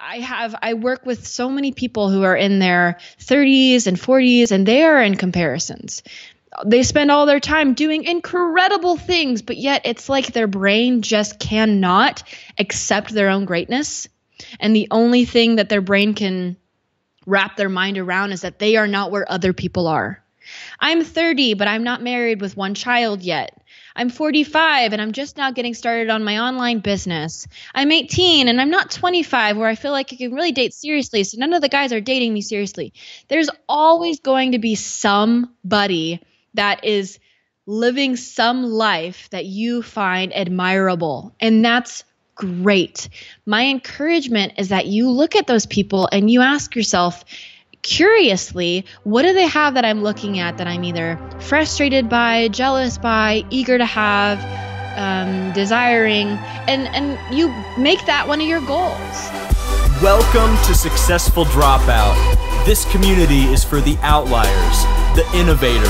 I work with so many people who are in their 30s and 40s, and they are in comparisons. They spend all their time doing incredible things, but yet it's like their brain just cannot accept their own greatness. And the only thing that their brain can wrap their mind around is that they are not where other people are. I'm 30, but I'm not married with one child yet. I'm 45 and I'm just now getting started on my online business. I'm 18 and I'm not 25 where I feel like I can really date seriously. So none of the guys are dating me seriously. There's always going to be somebody that is living some life that you find admirable. And that's great. My encouragement is that you look at those people and you ask yourself, curiously, what do they have that I'm looking at that I'm either frustrated by, jealous by, eager to have, desiring, and you make that one of your goals. Welcome to Successful Dropout. This community is for the outliers, the innovators,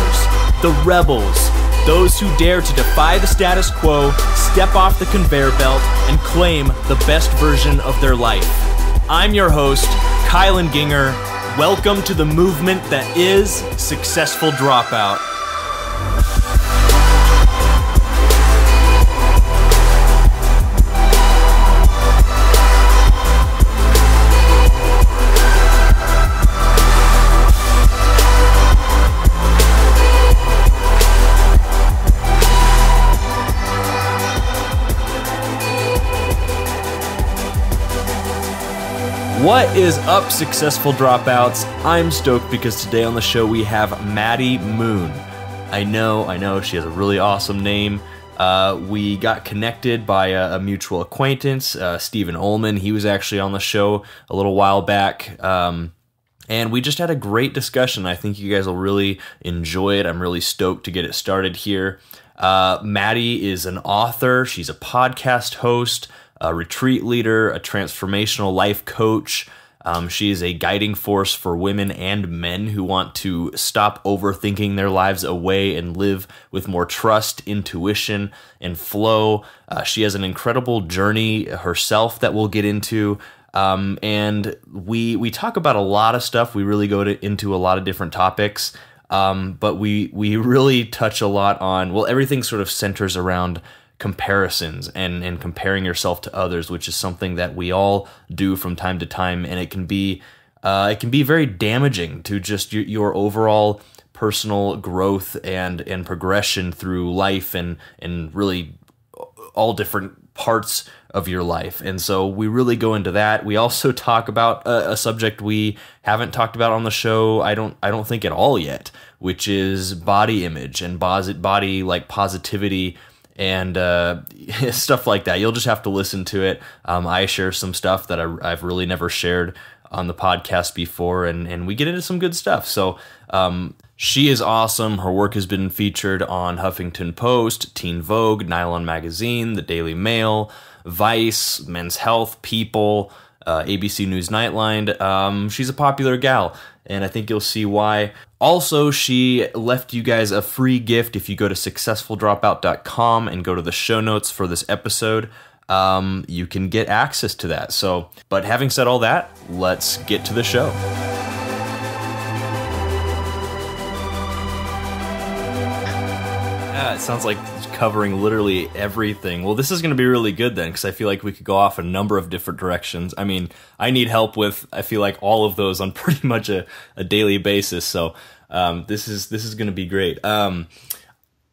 the rebels, those who dare to defy the status quo, step off the conveyor belt, and claim the best version of their life. I'm your host, Kylan Ginger. Welcome to the movement that is Successful Dropout. What is up, Successful Dropouts? I'm stoked because today on the show we have Maddie Moon. I know, she has a really awesome name. We got connected by a mutual acquaintance, Stephen Ullman. He was actually on the show a little while back. And we just had a great discussion. I think you guys will really enjoy it. I'm really stoked to get it started here. Maddie is an author. She's a podcast host, a retreat leader, a transformational life coach. She is a guiding force for women and men who want to stop overthinking their lives away and live with more trust, intuition, and flow. She has an incredible journey herself that we'll get into. And we talk about a lot of stuff. We really go into a lot of different topics. But we really touch a lot on, well, everything sort of centers around comparisons and comparing yourself to others, which is something that we all do from time to time, and it can be very damaging to just your overall personal growth and progression through life and really all different parts of your life. And so we really go into that. We also talk about a subject we haven't talked about on the show, I don't think at all yet, which is body image and body like positivity and stuff like that. You'll just have to listen to it. I share some stuff that I've really never shared on the podcast before, and we get into some good stuff. So she is awesome. Her work has been featured on Huffington Post, Teen Vogue, Nylon Magazine, The Daily Mail, Vice, Men's Health, People, ABC News Nightline. She's a popular gal, and I think you'll see why. Also, she left you guys a free gift if you go to successfuldropout.com and go to the show notes for this episode. You can get access to that. So, but having said all that, let's get to the show. Yeah, it sounds like covering literally everything. Well, this is going to be really good then, because I feel like we could go off a number of different directions. I mean, I need help with, I feel like, all of those on pretty much a daily basis. So this is going to be great. The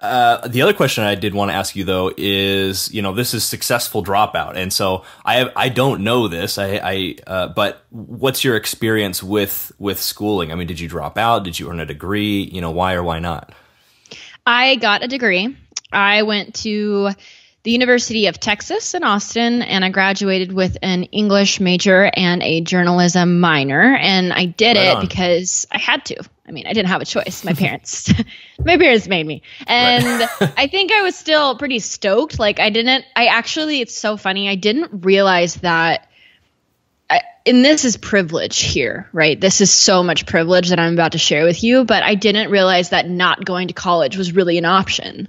other question I did want to ask you, though, is, this is Successful Dropout. And so I don't know this, but what's your experience with schooling? I mean, did you drop out? Did you earn a degree? Why or why not? I got a degree. I went to the University of Texas in Austin, and I graduated with an English major and a journalism minor. And I did it because I had to. I mean, I didn't have a choice. My parents made me. And I think I was still pretty stoked. Like it's so funny. I didn't realize that, and this is privilege here, right? This is so much privilege that I'm about to share with you, but I didn't realize that not going to college was really an option.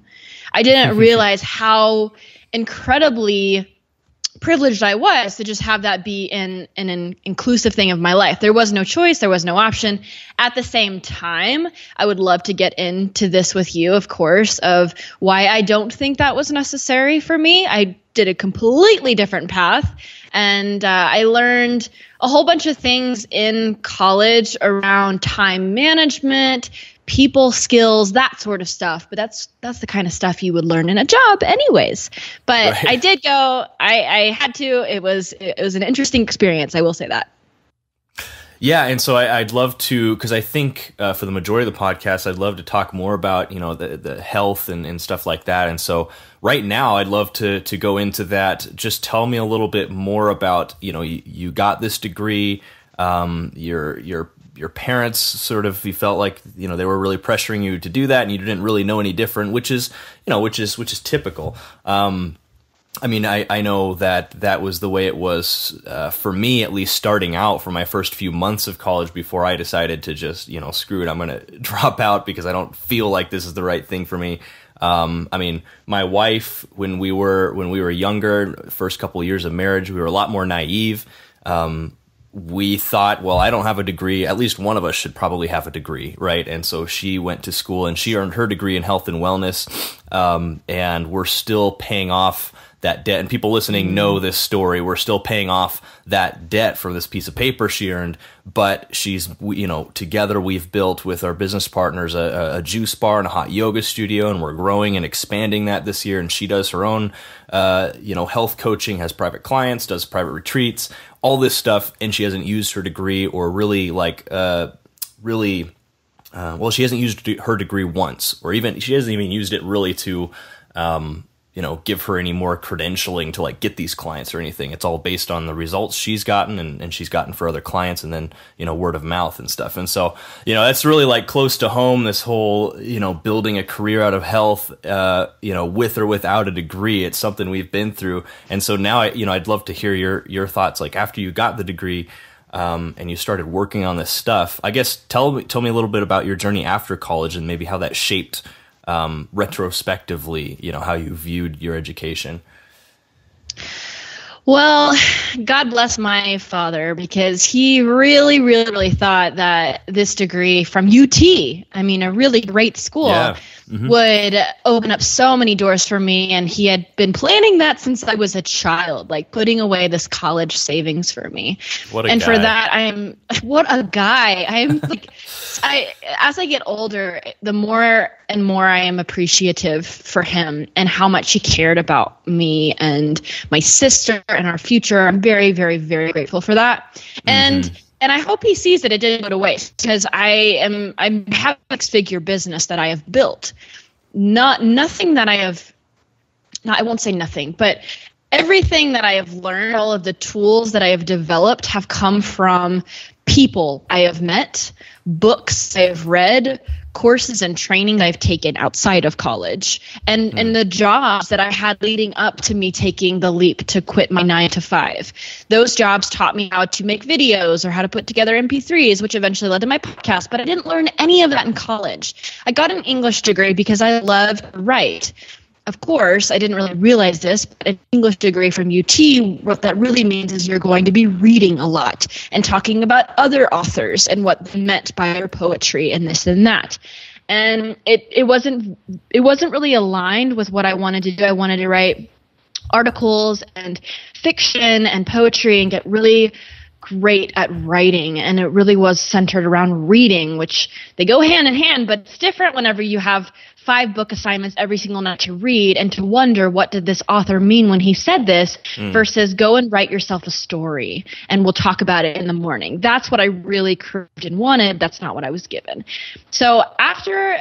I didn't realize how incredibly privileged I was to just have that be in an inclusive thing of my life. There was no choice. There was no option. At the same time, I would love to get into this with you, of course, of why I don't think that was necessary for me. I did a completely different path. And I learned a whole bunch of things in college around time management, people skills, that sort of stuff. But that's the kind of stuff you would learn in a job anyways. But right. I did go, I had to, it was an interesting experience. I will say that. Yeah. And so I'd love to, because I think for the majority of the podcast, I'd love to talk more about, the health and stuff like that. And so right now I'd love to go into that. Just tell me a little bit more about, you got this degree, your parents sort of, you felt like, they were really pressuring you to do that and you didn't really know any different, which is typical. I know that was the way it was for me, at least starting out for my first few months of college before I decided to just, screw it, I'm going to drop out because I don't feel like this is the right thing for me. My wife, when we were younger, first couple of years of marriage, we were a lot more naive. We thought, well, I don't have a degree. At least one of us should probably have a degree, right? And so she went to school and she earned her degree in health and wellness. And we're still paying off that debt. And people listening know this story. We're still paying off that debt from this piece of paper she earned. But she's, together we've built with our business partners a juice bar and a hot yoga studio, and we're growing and expanding that this year. And she does her own, health coaching, has private clients, does private retreats, all this stuff. And she hasn't used her degree or really she hasn't used her degree once, or even she hasn't even used it really to, give her any more credentialing to get these clients or anything. It's all based on the results she's gotten and she's gotten for other clients, and then, word of mouth and stuff. And so, that's really close to home, this whole, building a career out of health, with or without a degree. It's something we've been through. And so now I'd love to hear your thoughts, after you got the degree, and you started working on this stuff. I guess tell me a little bit about your journey after college and maybe how that shaped retrospectively, how you viewed your education. Well, God bless my father, because he really, really, really thought that this degree from UT, a really great school, would open up so many doors for me. And he had been planning that since I was a child, putting away this college savings for me. What a guy. For that, what a guy. As I get older, the more and more I am appreciative for him and how much he cared about me and my sister and our future. I'm very, very, very grateful for that. And I hope he sees that it didn't go to waste, because I have a six-figure business that I have built. Nothing that I have, I won't say nothing, but everything that I have learned, all of the tools that I have developed have come from people I have met, books I have read, courses and training I've taken outside of college, and the jobs that I had leading up to me taking the leap to quit my 9-to-5. Those jobs taught me how to make videos or how to put together MP3s, which eventually led to my podcast, but I didn't learn any of that in college. I got an English degree because I love to write. Of course, I didn't really realize this, but an English degree from UT, what that really means is you're going to be reading a lot and talking about other authors and what they meant by their poetry and this and that. And it wasn't really aligned with what I wanted to do. I wanted to write articles and fiction and poetry and get really great at writing, and it really was centered around reading, which they go hand in hand, but it's different whenever you have 5 book assignments every single night to read and to wonder, what did this author mean when he said this, versus go and write yourself a story and we'll talk about it in the morning. That's what I really craved and wanted. That's not what I was given. So after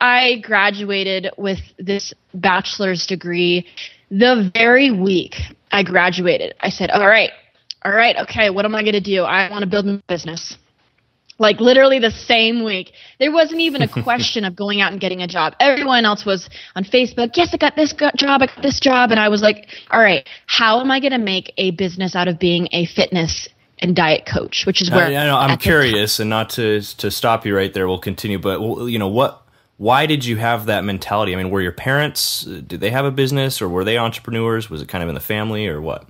I graduated with this bachelor's degree, the very week I graduated, I said, all right, okay, what am I going to do? I want to build my business. Literally the same week. There wasn't even a question of going out and getting a job. Everyone else was on Facebook. Yes, I got this job. And I was like, all right, how am I going to make a business out of being a fitness and diet coach, which is where I'm curious, and not to stop you right there, we'll continue. But, why did you have that mentality? Were your parents, did they have a business, or were they entrepreneurs? Was it kind of in the family, or what?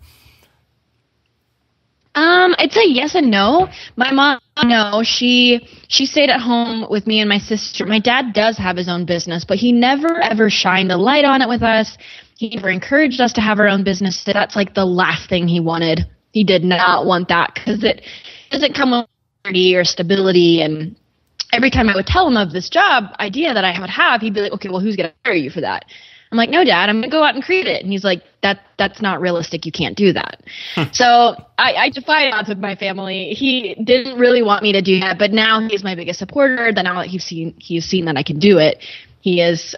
I'd say yes and no. My mom, no, she stayed at home with me and my sister. My dad does have his own business, but he never ever shined a light on it with us. He never encouraged us to have our own business. That's like the last thing he wanted. He did not want that because it doesn't come with security or stability. And every time I would tell him of this job idea that I would have, he'd be like, okay, well, who's going to hire you for that? I'm like, no, Dad, I'm going to go out and create it. And he's like, that's not realistic. You can't do that. So I defied odds with my family. He didn't really want me to do that, but now he's my biggest supporter. Then now that he's seen that I can do it, he is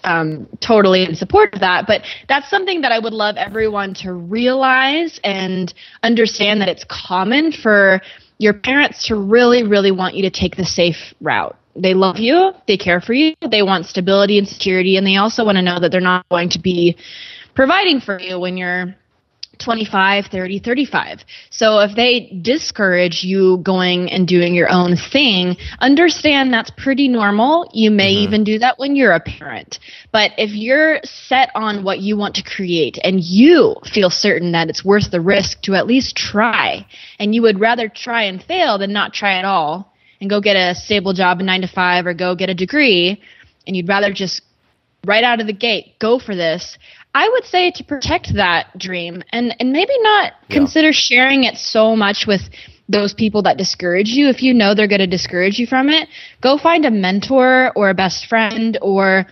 totally in support of that. But that's something that I would love everyone to realize and understand, that it's common for your parents to really, really want you to take the safe route. They love you, they care for you, they want stability and security, and they also want to know that they're not going to be providing for you when you're 25, 30, 35. So if they discourage you going and doing your own thing, understand that's pretty normal. You may even do that when you're a parent. But if you're set on what you want to create and you feel certain that it's worth the risk to at least try, and you would rather try and fail than not try at all, and go get a stable job in 9 to 5 or go get a degree, and you'd rather just right out of the gate go for this, I would say to protect that dream and maybe not consider sharing it so much with those people that discourage you. If you know they're going to discourage you from it, go find a mentor or a best friend, or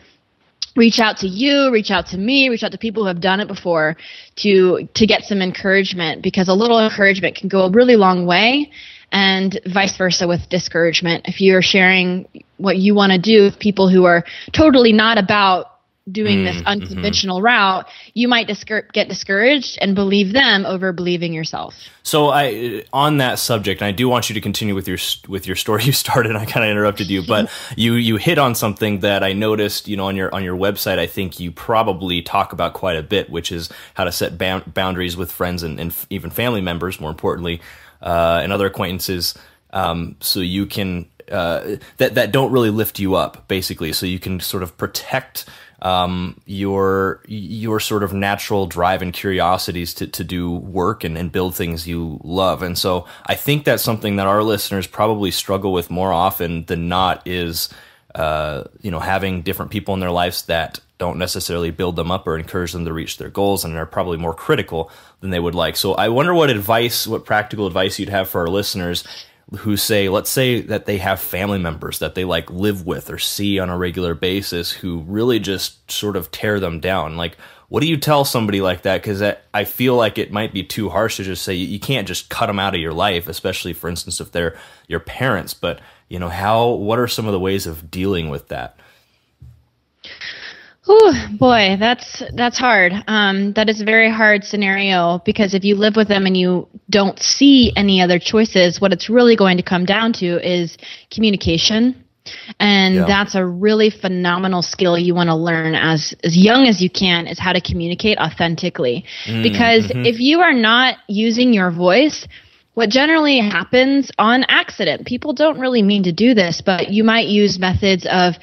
reach out to you, reach out to me, reach out to people who have done it before to get some encouragement, because a little encouragement can go a really long way. And vice versa with discouragement. If you're sharing what you want to do with people who are totally not about doing this unconventional route, you might get discouraged and believe them over believing yourself. So on that subject, and I do want you to continue with your story you started. I kind of interrupted you, but you hit on something that I noticed, on your website. I think you probably talk about quite a bit, which is how to set boundaries with friends and even family members, more importantly, and other acquaintances, so you can that don't really lift you up, basically, so you can sort of protect your sort of natural drive and curiosities to do work and build things you love. And so I think that's something that our listeners probably struggle with more often than not, is having different people in their lives that don't necessarily build them up or encourage them to reach their goals, and are probably more critical than they would like. So I wonder what practical advice you'd have for our listeners who let's say that they have family members that they live with or see on a regular basis who really just sort of tear them down. Like, what do you tell somebody like that? Because I feel like it might be too harsh to just say you can't just cut them out of your life, especially, for instance, if they're your parents. But, what are some of the ways of dealing with that? Oh boy, that's hard. That is a very hard scenario, because if you live with them and you don't see any other choices, what it's really going to come down to is communication. And that's a really phenomenal skill you want to learn as young as you can, is how to communicate authentically. Because if you are not using your voice, what generally happens on accident, people don't really mean to do this, but you might use methods of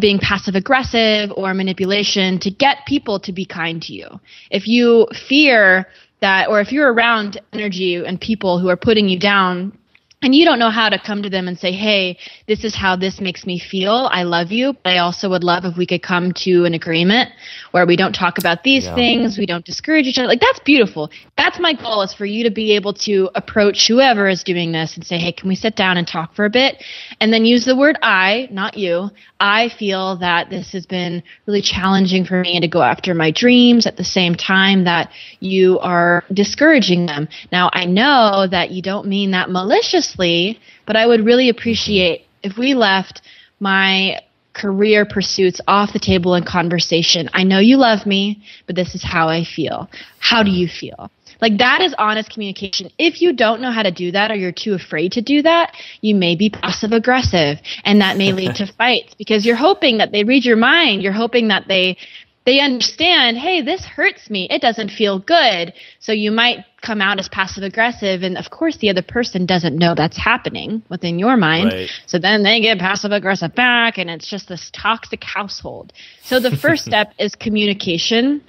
being passive aggressive or manipulation to get people to be kind to you. If you fear that, or if you're around energy and people who are putting you down, and you don't know how to come to them and say, hey, this is how this makes me feel. I love you, but I also would love if we could come to an agreement where we don't talk about these things, we don't discourage each other. Like, that's beautiful. That's my goal, is for you to be able to approach whoever is doing this and say, hey, can we sit down and talk for a bit? And then use the word I, not you. I feel that this has been really challenging for me to go after my dreams at the same time that you are discouraging them. Now, I know that you don't mean that maliciously, but I would really appreciate if we left my career pursuits off the table in conversation. I know you love me, but this is how I feel. How do you feel? Like, that is honest communication. If you don't know how to do that, or you're too afraid to do that, you may be passive aggressive, and that may lead to fights, because you're hoping that they read your mind. You're hoping that they understand, hey, this hurts me. It doesn't feel good. So you might come out as passive aggressive, and of course the other person doesn't know that's happening within your mind. Right. So then they get passive aggressive back, and it's just this toxic household. So the first step is communication.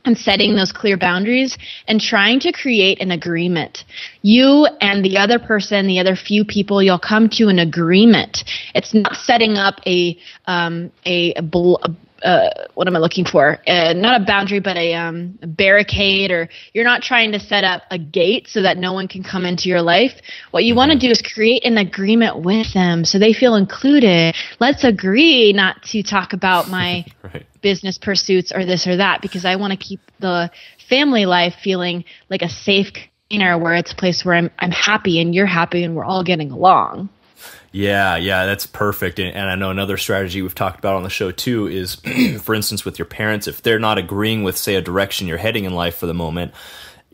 and setting those clear boundaries and trying to create an agreement. You and the other person, the other few people, you'll come to an agreement. It's not setting up what am I looking for? Not a boundary, but a barricade, or you're not trying to set up a gate so that no one can come into your life. What you want to do is create an agreement with them so they feel included. Let's agree not to talk about my right. business pursuits or this or that, because I want to keep the family life feeling like a safe container where it's a place where I'm happy and you're happy and we're all getting along. Yeah, that's perfect. And I know another strategy we've talked about on the show too is, for instance, with your parents, if they're not agreeing with, say, a direction you're heading in life for the moment,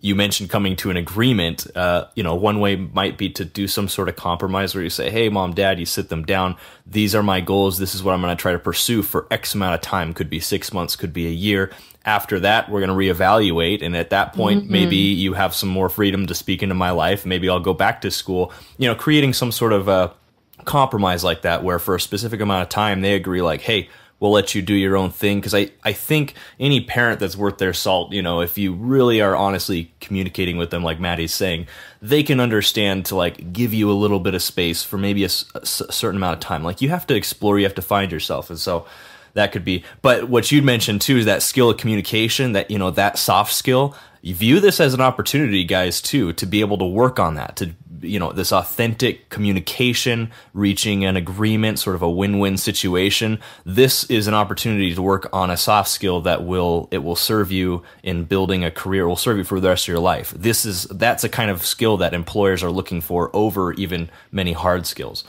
you mentioned coming to an agreement. One way might be to do some sort of compromise where you say, hey, mom, dad, you sit them down. These are my goals. This is what I'm going to try to pursue for X amount of time. Could be 6 months, could be a year. After that, we're going to reevaluate. And at that point, maybe you have some more freedom to speak into my life. Maybe I'll go back to school, creating some sort of compromise like that, where for a specific amount of time they agree like, hey, we'll let you do your own thing. Because I think any parent that's worth their salt, if you really are honestly communicating with them, like Maddie's saying, they can understand to like give you a little bit of space for maybe a certain amount of time. Like you have to explore, you have to find yourself. And so that could be, but what you'd mentioned too is that skill of communication, that, that soft skill. You view this as an opportunity, guys, too, to be able to work on that, to, this authentic communication, reaching an agreement, sort of a win-win situation. This is an opportunity to work on a soft skill that will serve you in building a career, will serve you for the rest of your life. That's a kind of skill that employers are looking for over even many hard skills.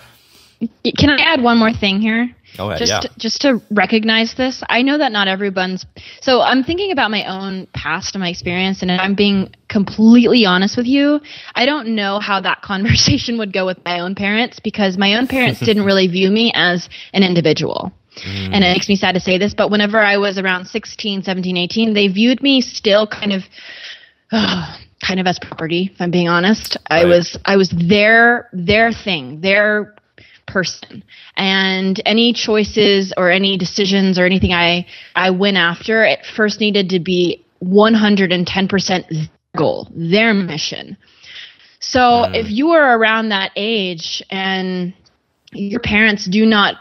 Can I add one more thing here? Oh, Just to recognize this. I know that not everyone's. So I'm thinking about my own past and my experience, and if I'm being completely honest with you, I don't know how that conversation would go with my own parents, because my own parents didn't really view me as an individual. And it makes me sad to say this, but whenever I was around 16, 17, 18, they viewed me still kind of as property, if I'm being honest. Right. I was their thing, their person, and any choices or any decisions or anything I went after, it first needed to be 110% their goal, their mission. So if you are around that age and your parents do not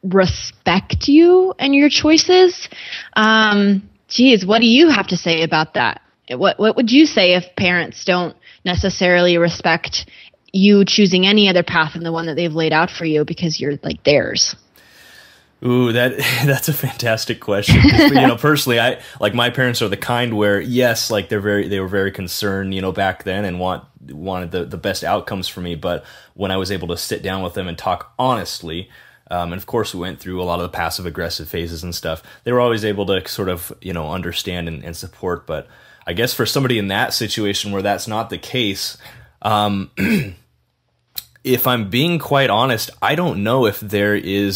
respect you and your choices, what do you have to say about that? What would you say if parents don't necessarily respect you choosing any other path than the one that they've laid out for you because you're like theirs? Ooh, that's a fantastic question. Personally, my parents are the kind where, yes, like they were very concerned, back then, and wanted the best outcomes for me. But when I was able to sit down with them and talk honestly, and of course we went through a lot of the passive aggressive phases and stuff, they were always able to sort of, understand and support. But I guess for somebody in that situation where that's not the case, if I'm being quite honest, I don't know if there's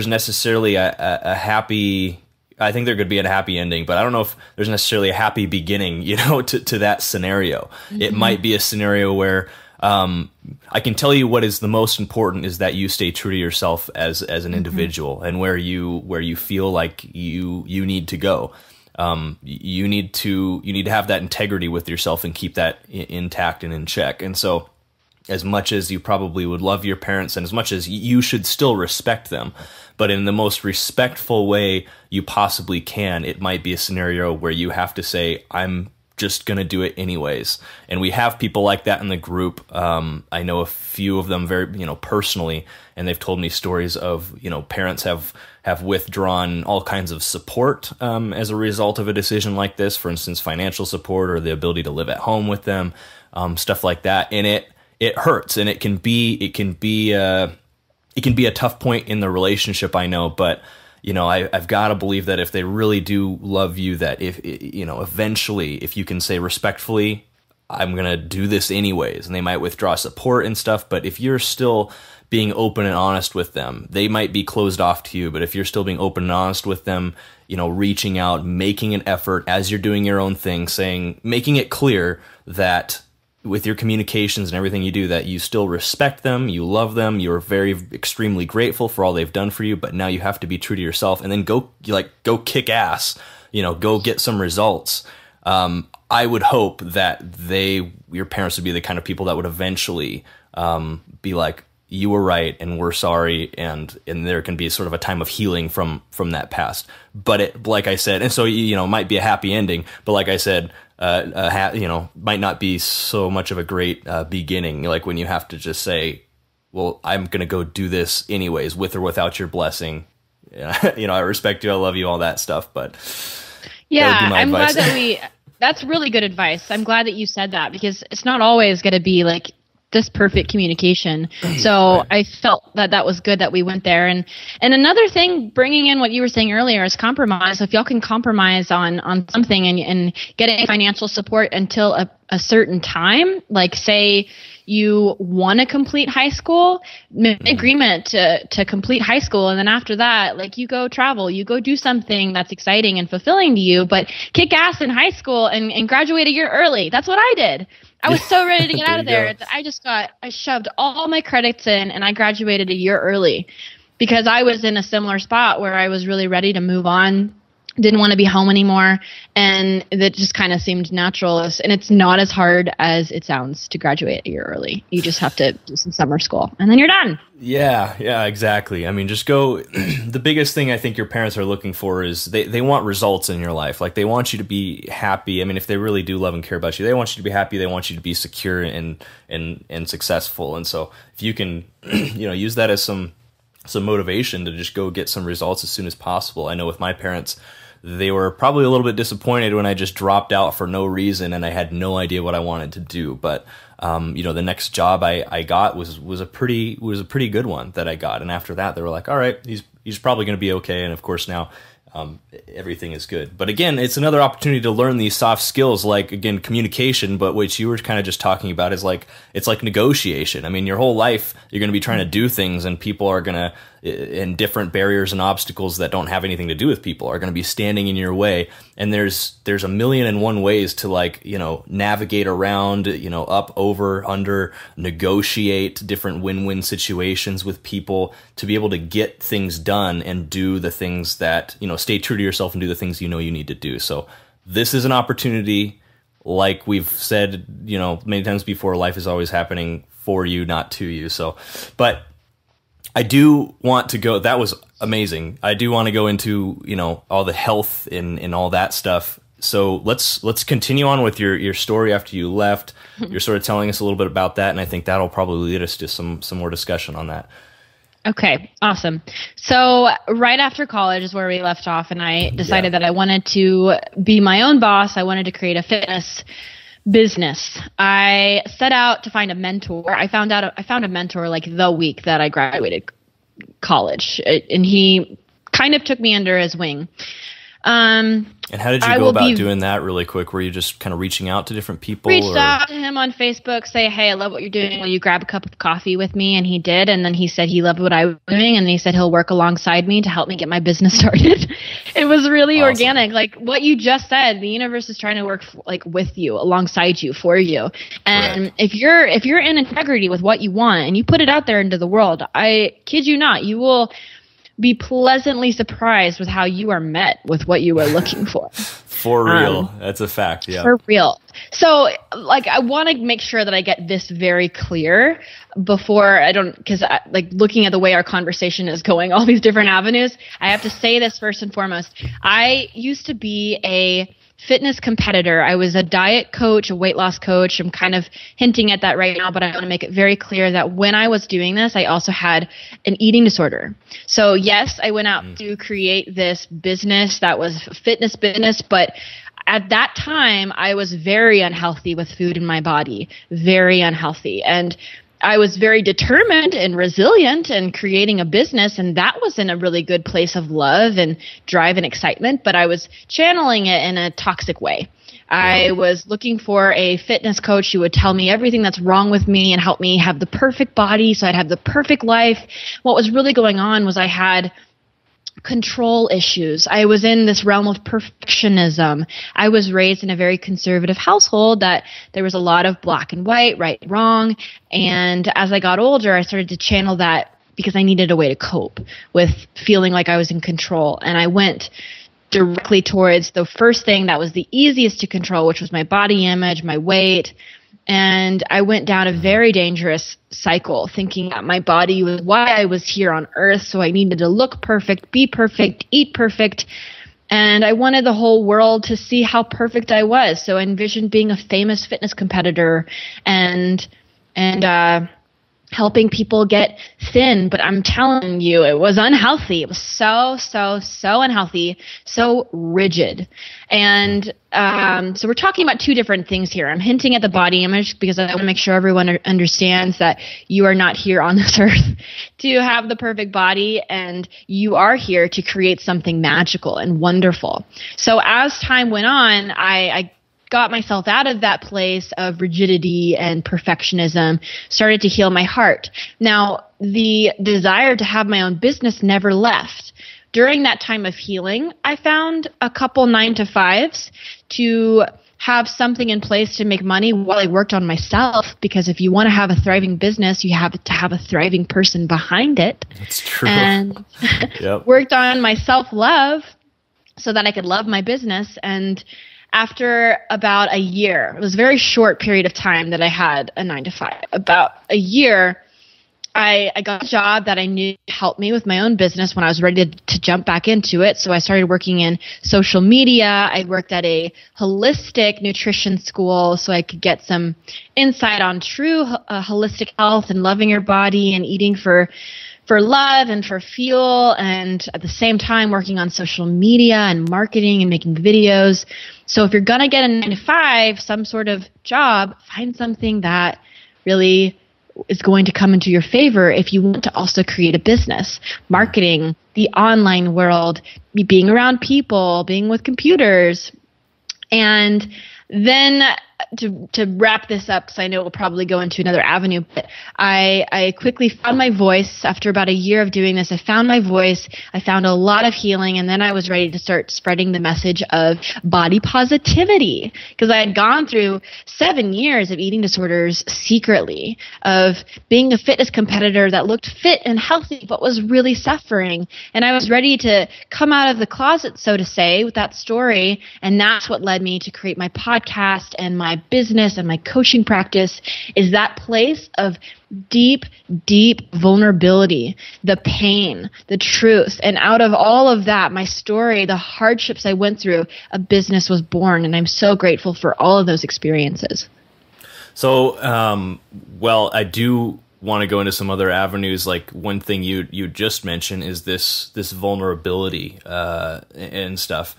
necessarily a happy, I think there could be a happy ending, but I don't know if there's necessarily a happy beginning, to that scenario. It might be a scenario where, I can tell you what is the most important is that you stay true to yourself as an individual, and where you feel like you need to go. You need to have that integrity with yourself and keep that intact and in check. And so, as much as you probably would love your parents, and as much as you should still respect them, but in the most respectful way you possibly can, it might be a scenario where you have to say, I'm just going to do it anyways. And we have people like that in the group. I know a few of them very, personally, and they've told me stories of, parents have withdrawn all kinds of support as a result of a decision like this. For instance, financial support or the ability to live at home with them, stuff like that. And it hurts, and it can be a tough point in the relationship, I know, but I've got to believe that if they really do love you, that if eventually, if you can say respectfully, I'm going to do this anyways, and they might withdraw support and stuff, but if you're still being open and honest with them, they might be closed off to you, but if you're still being open and honest with them, reaching out, making an effort as you're doing your own thing, making it clear that with your communications and everything you do, that you still respect them, you love them, you're extremely grateful for all they've done for you, but now you have to be true to yourself, and then go kick ass go get some results. I would hope that your parents would be the kind of people that would eventually be like, you were right and we're sorry, and there can be sort of a time of healing from that past. But like I said, and so it might be a happy ending, but like I said, might not be so much of a great beginning, like when you have to just say, well, I'm gonna go do this anyways, with or without your blessing. I respect you, I love you, all that stuff, but yeah, I'm glad that that's really good advice. I'm glad that you said that, because it's not always going to be like this perfect communication. So right. I felt that was good that we went there. And another thing, bringing in what you were saying earlier, is compromise. So if y'all can compromise on something and getting financial support until a certain time, like say you want to complete high school, make an agreement to complete high school. And then after that, like you go travel, you go do something that's exciting and fulfilling to you, but kick ass in high school and graduate a year early. That's what I did. I was so ready to get out of there. I shoved all my credits in and I graduated a year early because I was in a similar spot where I was really ready to move on. Didn't want to be home anymore. And that just kind of seemed natural. And it's not as hard as it sounds to graduate a year early. You just have to do some summer school and then you're done. Yeah, exactly. I mean, just go. The biggest thing I think your parents are looking for is they want results in your life. Like they want you to be happy. I mean, if they really do love and care about you, they want you to be happy. They want you to be secure and successful. And so if you can, use that as some motivation to just go get some results as soon as possible. I know with my parents, they were probably a little bit disappointed when I just dropped out for no reason and I had no idea what I wanted to do. But the next job I got was a pretty good one that I got. And after that, they were like, all right, he's probably going to be okay. And of course now everything is good. But again, it's another opportunity to learn these soft skills, like again, communication, but what you were kind of just talking about is like, it's like negotiation. I mean, your whole life, you're going to be trying to do things and people are going to, and different barriers and obstacles that don't have anything to do with people are going to be standing in your way. And there's a million and one ways to navigate around, up, over, under, negotiate different win-win situations with people to be able to get things done and do the things that, stay true to yourself and do the things you need to do. So this is an opportunity, like we've said, many times before, life is always happening for you, not to you. So, but I do want to go, that was amazing. I do want to go into, all the health and all that stuff. So let's continue on with your story after you left. You're sort of telling us a little bit about that. And I think that'll probably lead us to some more discussion on that. Okay, awesome. So right after college is where we left off, and I decided that I wanted to be my own boss. I wanted to create a fitness business. I set out to find a mentor. I found a mentor like the week that I graduated college, and he kind of took me under his wing. And how did you go about doing that really quick? Were you just kind of reaching out to different people? Reached out to him on Facebook, say, hey, I love what you're doing. Will you grab a cup of coffee with me? And he did. And then he said he loved what I was doing. And he said he'll work alongside me to help me get my business started. It was really awesome. Organic. Like what you just said, the universe is trying to work with you, alongside you, for you. And right. if you're in integrity with what you want and you put it out there into the world, I kid you not, you will be pleasantly surprised with how you are met with what you were looking for. For real. That's a fact. Yeah. For real. So I want to make sure that I get this very clear before because looking at the way our conversation is going, all these different avenues, I have to say this first and foremost. I used to be a fitness competitor. I was a diet coach, a weight loss coach. I'm kind of hinting at that right now, but I want to make it very clear that when I was doing this, I also had an eating disorder. So yes, I went out to create this business that was a fitness business, but at that time, I was very unhealthy with food in my body, very unhealthy. And I was very determined and resilient in creating a business, and that was in a really good place of love and drive and excitement, but I was channeling it in a toxic way. I was looking for a fitness coach who would tell me everything that's wrong with me and help me have the perfect body so I'd have the perfect life. What was really going on was I had control issues. I was in this realm of perfectionism. I was raised in a very conservative household that there was a lot of black and white, right, wrong. And as I got older, I started to channel that because I needed a way to cope with feeling like I was in control. And I went directly towards the first thing that was the easiest to control, which was my body image, my weight. And I went down a very dangerous cycle, thinking that my body was why I was here on earth. So I needed to look perfect, be perfect, eat perfect. And I wanted the whole world to see how perfect I was. So I envisioned being a famous fitness competitor and helping people get thin. But I'm telling you, it was unhealthy. It was so unhealthy, so rigid. And so we're talking about two different things here. I'm hinting at the body image because I want to make sure everyone understands that you are not here on this earth to have the perfect body, and you are here to create something magical and wonderful. So as time went on, I got myself out of that place of rigidity and perfectionism, started to heal my heart. Now, the desire to have my own business never left. During that time of healing, I found a couple 9-to-5s to have something in place to make money while I worked on myself, because if you want to have a thriving business, you have to have a thriving person behind it. That's true. And worked on my self-love so that I could love my business. And after about a year, it was a very short period of time that I had a 9-to-5. About a year, I got a job that I knew helped me with my own business when I was ready to jump back into it. So I started working in social media. I worked at a holistic nutrition school so I could get some insight on true holistic health and loving your body and eating for love and for fuel, and at the same time working on social media and marketing and making videos. So if you're going to get a 9-to-5, some sort of job, find something that really is going to come into your favor if you want to also create a business. Marketing, the online world, being around people, being with computers. And then to wrap this up, because I know we'll probably go into another avenue, but I quickly found my voice. After about a year of doing this, I found my voice. I found a lot of healing, and then I was ready to start spreading the message of body positivity, because I had gone through 7 years of eating disorders secretly, of being a fitness competitor that looked fit and healthy but was really suffering. And I was ready to come out of the closet, so to say, with that story, and that's what led me to create my podcast and my business and my coaching practice, is that place of deep vulnerability, the pain, the truth. And out of all of that, my story, the hardships I went through, a business was born. And I'm so grateful for all of those experiences. So, I do want to go into some other avenues. Like one thing you just mentioned is this vulnerability and stuff.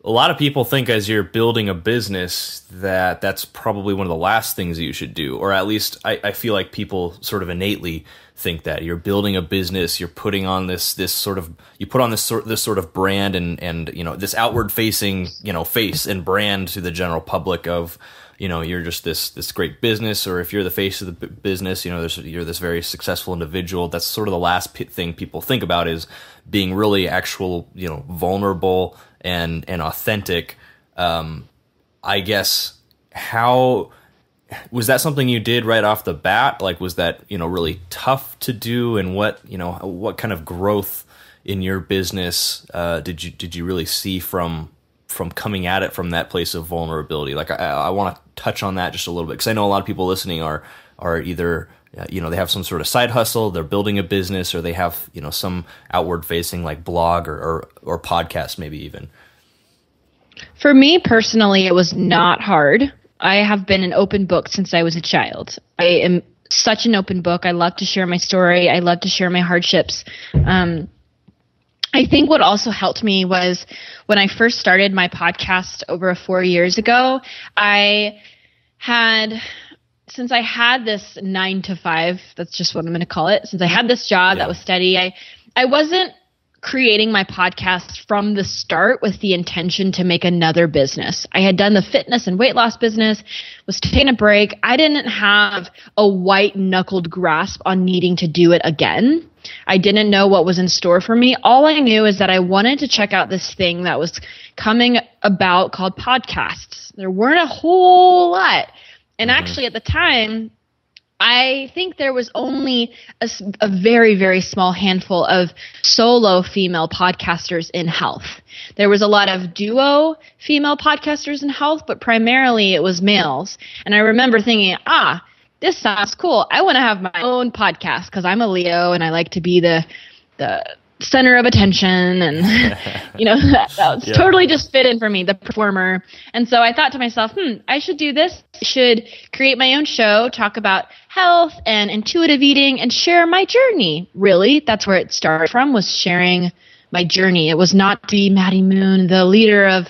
A lot of people think as you're building a business that that's probably one of the last things that you should do, or at least I feel like people sort of innately think that you're building a business, you're putting on this sort of brand and this outward facing face and brand to the general public of you're just this great business, or if you're the face of the business, you're this very successful individual. That's sort of the last thing people think about, is being really actual vulnerable and authentic. I guess, how was that something you did right off the bat? Like, was that really tough to do, and what kind of growth in your business did you really see from coming at it from that place of vulnerability? Like, I want to touch on that just a little bit, because I know a lot of people listening are either they have some sort of side hustle, they're building a business, or they have some outward facing like blog or podcast maybe even. For me personally, it was not hard. I have been an open book since I was a child. I am such an open book. I love to share my story. I love to share my hardships. I think what also helped me was when I first started my podcast over 4 years ago, since I had this 9-to-5, that's just what I'm going to call it. Since I had this job that was steady, I wasn't creating my podcast from the start with the intention to make another business. I had done the fitness and weight loss business, was taking a break. I didn't have a white knuckled grasp on needing to do it again. I didn't know what was in store for me. All I knew is that I wanted to check out this thing that was coming about called podcasts. There weren't a whole lot. And actually at the time, I think there was only a very, very small handful of solo female podcasters in health. There was a lot of duo female podcasters in health, but primarily it was males. And I remember thinking, this sounds cool. I want to have my own podcast because I'm a Leo and I like to be the center of attention, and that was totally just fit in for me, the performer. And so I thought to myself, I should do this. I should create my own show, talk about health and intuitive eating, and share my journey. Really, that's where it started from, was sharing my journey. It was not to be Maddie Moon, the leader of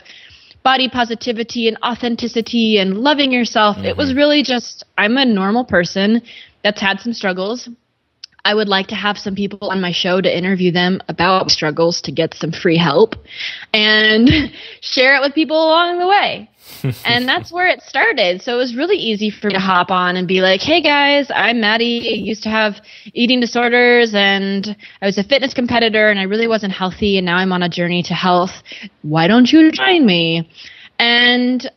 body positivity and authenticity and loving yourself. It was really just, I'm a normal person that's had some struggles. I would like to have some people on my show to interview them about struggles, to get some free help and share it with people along the way. And that's where it started. So it was really easy for me to hop on and be like, hey guys, I'm Maddie. I used to have eating disorders and I was a fitness competitor and I really wasn't healthy. And now I'm on a journey to health. Why don't you join me? And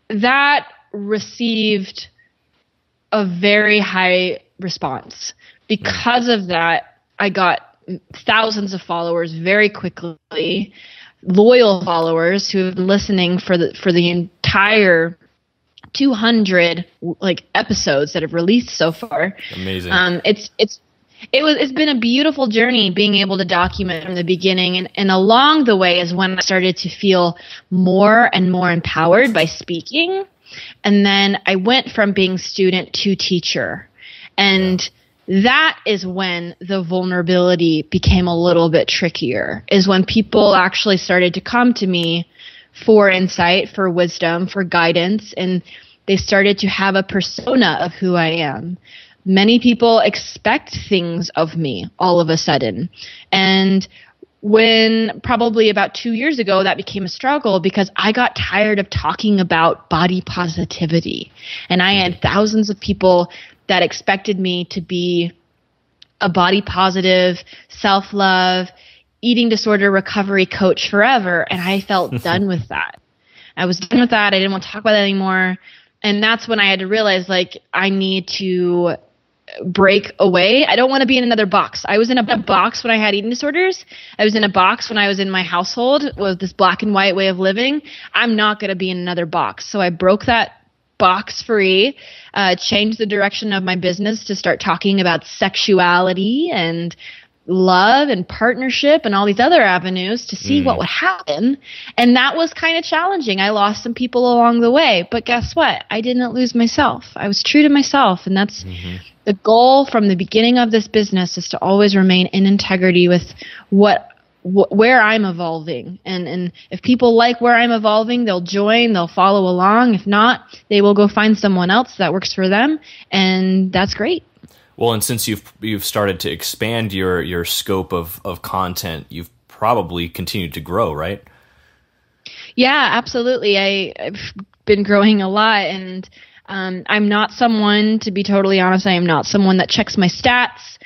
that received a very high response. Because of that, I got thousands of followers very quickly, loyal followers who have been listening for the entire 200 episodes that have released so far. Amazing. It's been a beautiful journey being able to document from the beginning, and along the way is when I started to feel more and more empowered by speaking. And then I went from being student to teacher, and that is when the vulnerability became a little bit trickier, is when people actually started to come to me for insight, for wisdom, for guidance, and they started to have a persona of who I am. Many people expect things of me all of a sudden. And when probably about 2 years ago, that became a struggle because I got tired of talking about body positivity. And I had thousands of people that expected me to be a body positive, self-love, eating disorder recovery coach forever. And I felt done with that. I was done with that. I didn't want to talk about that anymore. And that's when I had to realize, I need to break away. I don't want to be in another box. I was in a box when I had eating disorders. I was in a box when I was in my household with this black and white way of living. I'm not going to be in another box. So I broke that box free, changed the direction of my business to start talking about sexuality and love and partnership and all these other avenues to see what would happen. And that was kind of challenging. I lost some people along the way, but guess what? I didn't lose myself. I was true to myself. And that's the goal from the beginning of this business, is to always remain in integrity with where I'm evolving. And if people like where I'm evolving, they'll join, they'll follow along. If not, they will go find someone else that works for them. And that's great. Well, and since you've started to expand your scope of content, you've probably continued to grow, right? Yeah, absolutely. I've been growing a lot, and I'm not someone, to be totally honest, I am not someone that checks my stats,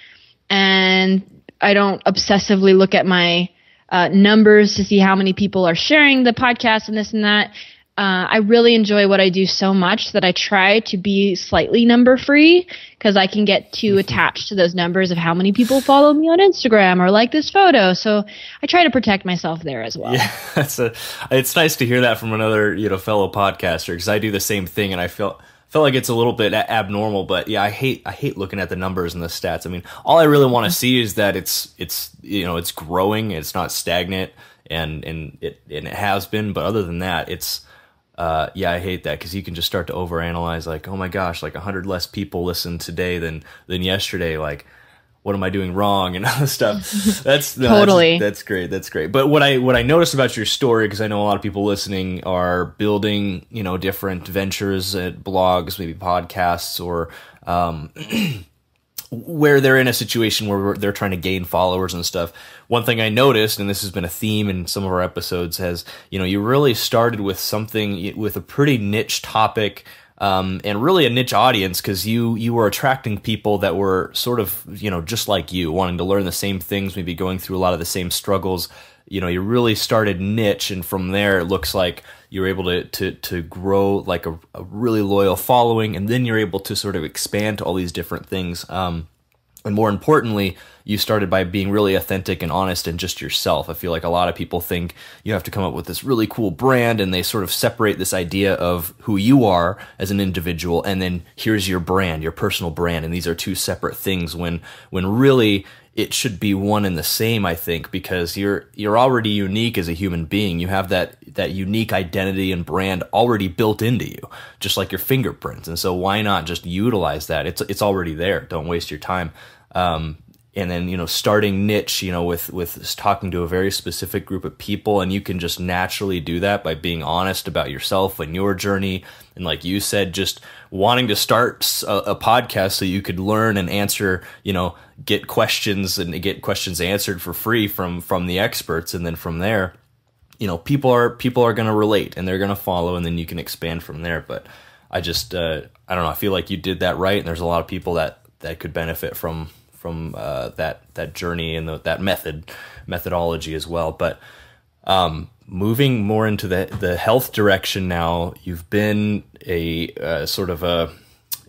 and I don't obsessively look at my numbers to see how many people are sharing the podcast and this and that. I really enjoy what I do so much that I try to be slightly number free, because I can get too attached to those numbers of how many people follow me on Instagram or like this photo. So I try to protect myself there as well. Yeah, it's nice to hear that from another fellow podcaster, because I do the same thing, and I feel like it's a little bit abnormal. But yeah, I hate looking at the numbers and the stats. I mean, all I really want to see is that it's growing, it's not stagnant, and it has been. But other than that, it's I hate that, because you can just start to overanalyze, like, oh my gosh, 100 less people listened today than yesterday. Like, what am I doing wrong and all this stuff? Totally. That's great. That's great. But what I noticed about your story, because I know a lot of people listening are building, different ventures at blogs, maybe podcasts, or where they're in a situation where they're trying to gain followers and stuff. One thing I noticed, and this has been a theme in some of our episodes, has, you really started with something, with a pretty niche topic, and really a niche audience, because you were attracting people that were sort of, just like you, wanting to learn the same things, maybe going through a lot of the same struggles. You really started niche, and from there it looks like you were able to grow like a really loyal following, and then you're able to sort of expand to all these different things. And more importantly, you started by being really authentic and honest and just yourself. I feel like a lot of people think you have to come up with this really cool brand, and they sort of separate this idea of who you are as an individual, and then here's your brand, your personal brand, and these are two separate things when really it should be one and the same, I think, because you're already unique as a human being. You have that unique identity and brand already built into you, just like your fingerprints. And so why not just utilize that? It's already there. Don't waste your time. And then, starting niche, with talking to a very specific group of people, and you can just naturally do that by being honest about yourself and your journey. And like you said, just wanting to start a podcast so you could learn and answer, get questions answered for free from the experts. And then from there, people are going to relate, and they're going to follow, and then you can expand from there. But I just, I don't know, I feel like you did that right. And there's a lot of people that could benefit from that journey and that methodology as well. But moving more into the health direction now, you've been a sort of a,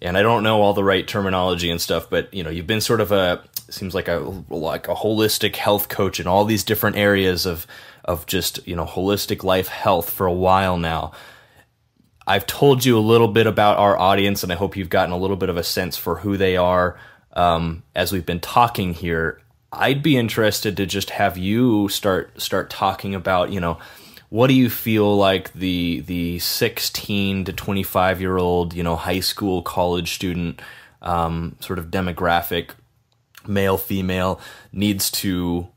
and I don't know all the right terminology and stuff, but you've been sort of seems like a holistic health coach in all these different areas of just holistic life health for a while now. I've told you a little bit about our audience, and I hope you've gotten a little bit of a sense for who they are. As we've been talking here, I'd be interested to just have you start talking about, what do you feel like the 16 to 25-year-old, high school, college student, sort of demographic, male, female, needs to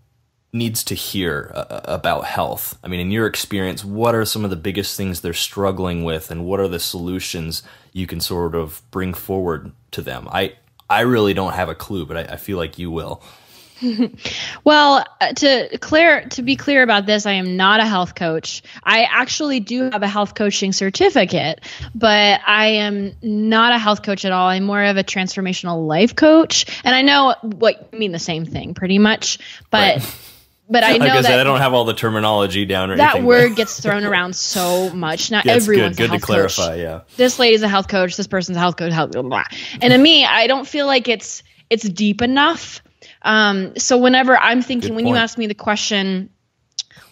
hear about health? I mean, in your experience, what are some of the biggest things they're struggling with, and what are the solutions you can sort of bring forward to them? I really don't have a clue, but I feel like you will. Well, to be clear about this, I am not a health coach. I actually do have a health coaching certificate, but I am not a health coach at all. I'm more of a transformational life coach. And I know what you mean, the same thing pretty much, but right. But I know that I don't have all the terminology down or that anything. That word gets thrown around so much. Not everyone's a health coach. Good to clarify, yeah. This lady's a health coach. This person's a health coach. Blah, blah. And to me, I don't feel like it's deep enough. So whenever I'm thinking, when you ask me the question,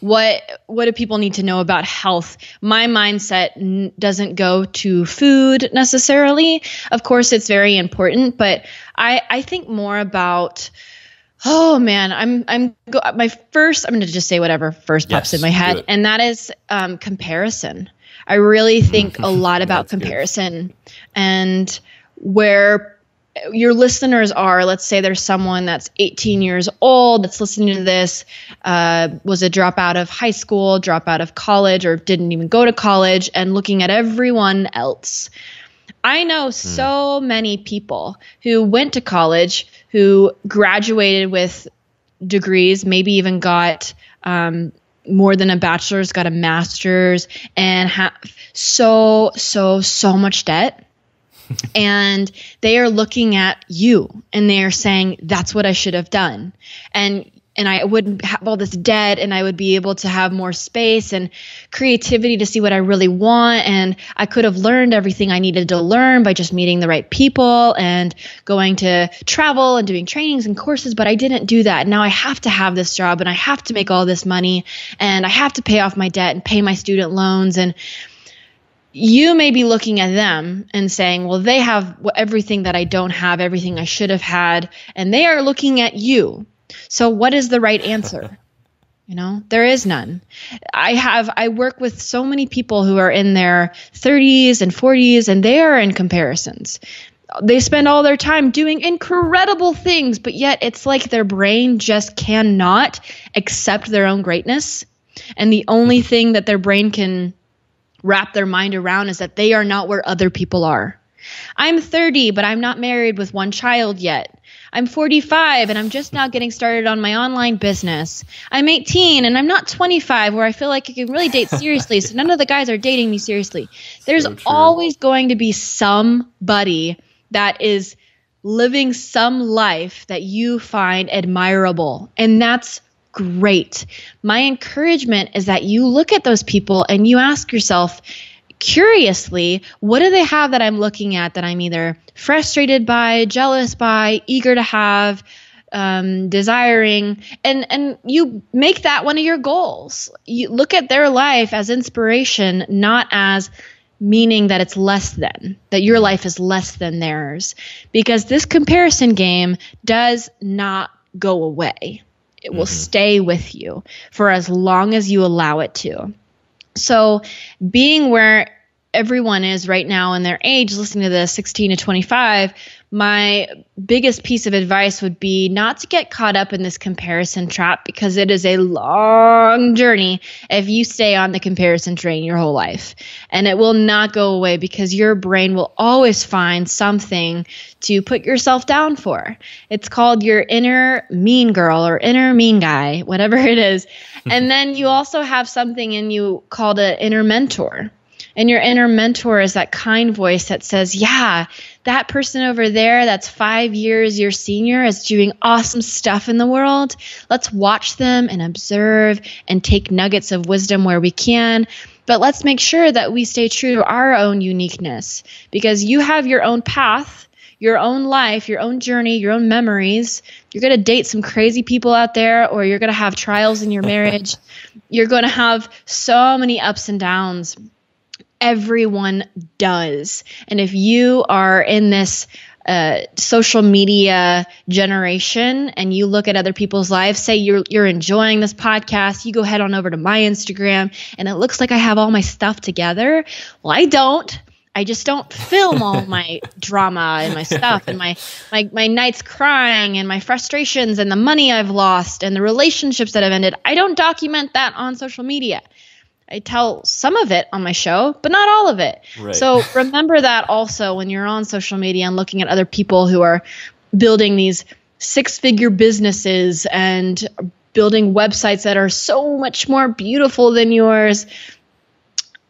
what do people need to know about health? My mindset doesn't go to food necessarily. Of course, it's very important, but I think more about, oh man, I'm going to just say whatever first pops in my head. And that is, comparison. I really think a lot about comparison good. And where your listeners are. Let's say there's someone that's 18 years old that's listening to this, was a dropout of high school, dropout of college, or didn't even go to college, and looking at everyone else. I know so many people who went to college, who graduated with degrees, maybe even got more than a bachelor's, got a master's, and have so much debt. And they are looking at you and they are saying, that's what I should have done. And I wouldn't have all this debt, and I would be able to have more space and creativity to see what I really want. And I could have learned everything I needed to learn by just meeting the right people and going to travel and doing trainings and courses. But I didn't do that. Now I have to have this job, and I have to make all this money, and I have to pay off my debt and pay my student loans. And you may be looking at them and saying, well, they have everything that I don't have, everything I should have had. And they are looking at you. So what is the right answer? There is none. I work with so many people who are in their 30s and 40s, and they are in comparisons. They spend all their time doing incredible things, but yet it's like their brain just cannot accept their own greatness. And the only thing that their brain can wrap their mind around is that they are not where other people are. I'm 30, but I'm not married with one child yet. I'm 45 and I'm just now getting started on my online business. I'm 18 and I'm not 25 where I feel like I can really date seriously. So none of the guys are dating me seriously. There's always going to be somebody that is living some life that you find admirable. And that's great. My encouragement is that you look at those people and you ask yourself, curiously, what do they have that I'm looking at that I'm either frustrated by, jealous by, eager to have, desiring, and you make that one of your goals. You look at their life as inspiration, not as meaning that it's less than, that your life is less than theirs, because this comparison game does not go away. It will stay with you for as long as you allow it to. So being where everyone is right now in their age, listening to this, 16 to 25, my biggest piece of advice would be not to get caught up in this comparison trap, because it is a long journey if you stay on the comparison train your whole life. And it will not go away, because your brain will always find something to put yourself down for. It's called your inner mean girl or inner mean guy, whatever it is. And then you also have something in you called an inner mentor. And your inner mentor is that kind voice that says, yeah, that person over there that's 5 years your senior is doing awesome stuff in the world. Let's watch them and observe and take nuggets of wisdom where we can. But let's make sure that we stay true to our own uniqueness, because you have your own path, your own life, your own journey, your own memories. You're going to date some crazy people out there, or you're going to have trials in your marriage. You're going to have so many ups and downs. Everyone does. And if you are in this social media generation and you look at other people's lives, say you're enjoying this podcast, you go head on over to my Instagram and it looks like I have all my stuff together. Well, I don't. I just don't film all my drama and my stuff and my nights crying and my frustrations and the money I've lost and the relationships that have ended. I don't document that on social media. I tell some of it on my show, but not all of it. Right. So remember that also when you're on social media and looking at other people who are building these 6-figure businesses and building websites that are so much more beautiful than yours.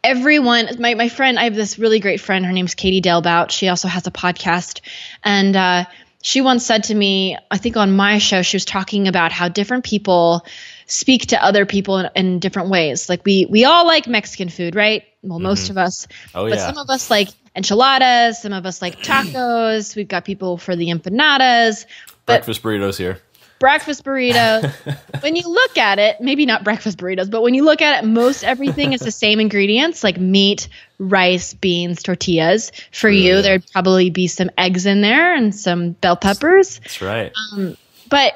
Everyone, my friend, I have this really great friend. Her name's Katie Delbout. She also has a podcast. And she once said to me, I think on my show, she was talking about how different people speak to other people in different ways. Like we all like Mexican food, right? Well, most of us. Oh, but some of us like enchiladas. Some of us like tacos. We've got people for the empanadas. Breakfast burritos here. Breakfast burritos. When you look at it, maybe not breakfast burritos, but when you look at it, most everything is the same ingredients, like meat, rice, beans, tortillas. For you, there'd probably be some eggs in there and some bell peppers. That's right. But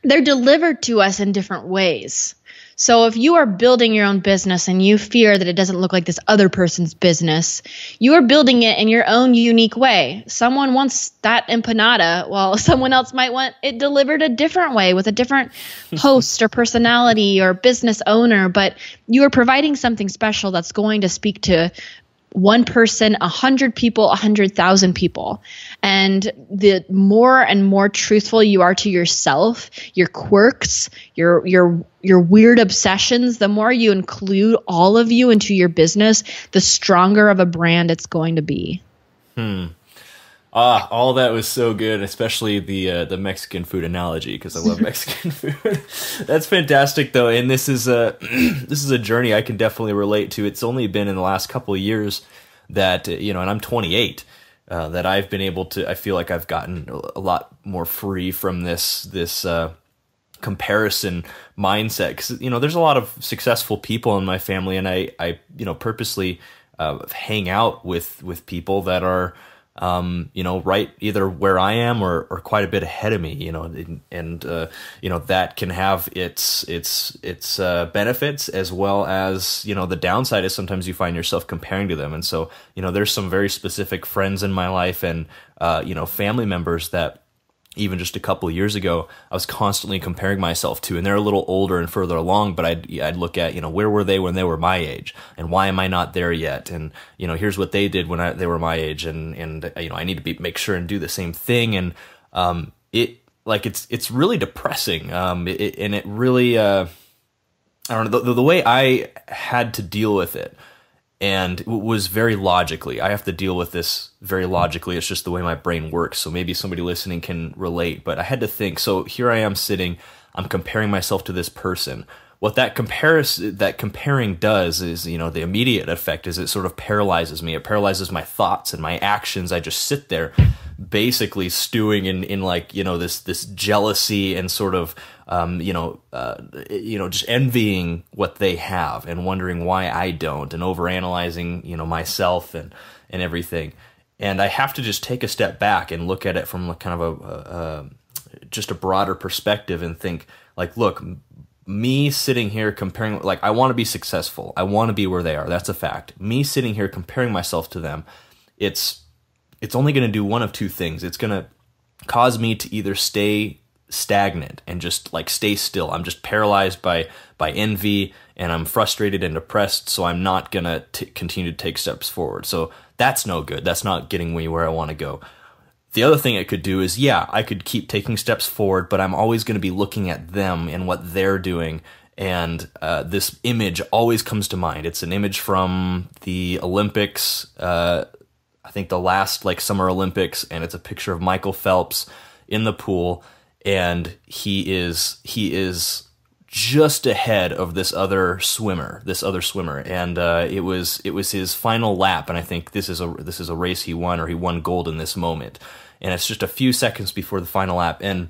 they're delivered to us in different ways. So if you are building your own business and you fear that it doesn't look like this other person's business, you are building it in your own unique way. Someone wants that empanada, while someone else might want it delivered a different way with a different host or personality or business owner. But you are providing something special that's going to speak to one person, 100 people, 100,000 people. And the more and more truthful you are to yourself, your quirks, your weird obsessions, the more you include all of you into your business, the stronger of a brand it's going to be. All that was so good, especially the Mexican food analogy, because I love Mexican food. That's fantastic, though, and this is a journey I can definitely relate to. It's only been in the last couple of years that and I'm 28, that I've been able to. I feel like I've gotten a lot more free from this comparison mindset, because there's a lot of successful people in my family, and I purposely hang out with people that are right either where I am or quite a bit ahead of me, and that can have its benefits, as well as, the downside is sometimes you find yourself comparing to them. And so, there's some very specific friends in my life and, family members that even just a couple of years ago, I was constantly comparing myself to, and they're a little older and further along, but I'd look at, where were they when they were my age, and why am I not there yet? And, here's what they did when they were my age, and I need to make sure and do the same thing. And, it's really depressing. And it really, I don't know, the way I had to deal with it, and it was very logically. I have to deal with this very logically. It's just the way my brain works. So maybe somebody listening can relate. But I had to think. So here I am sitting. I'm comparing myself to this person. What that comparing does is, the immediate effect is it sort of paralyzes me. It paralyzes my thoughts and my actions. I just sit there, basically stewing in like, this jealousy and sort of, just envying what they have and wondering why I don't, and overanalyzing, myself and everything. And I have to just take a step back and look at it from kind of just a broader perspective and think like, look, me sitting here comparing, like, I want to be successful. I want to be where they are. That's a fact. Me sitting here comparing myself to them, it's only going to do one of two things. It's going to cause me to either stay stagnant and just like stay still. I'm just paralyzed by envy, and I'm frustrated and depressed, so I'm not going to continue to take steps forward. So that's no good. That's not getting me where I want to go. The other thing it could do is, I could keep taking steps forward, but I'm always going to be looking at them and what they're doing. And this image always comes to mind. It's an image from the Olympics, I think the last Summer Olympics, and it's a picture of Michael Phelps in the pool, and he is just ahead of this other swimmer, and it was his final lap, and I think this is a race he won, or he won gold in this moment. And it's just a few seconds before the final lap, and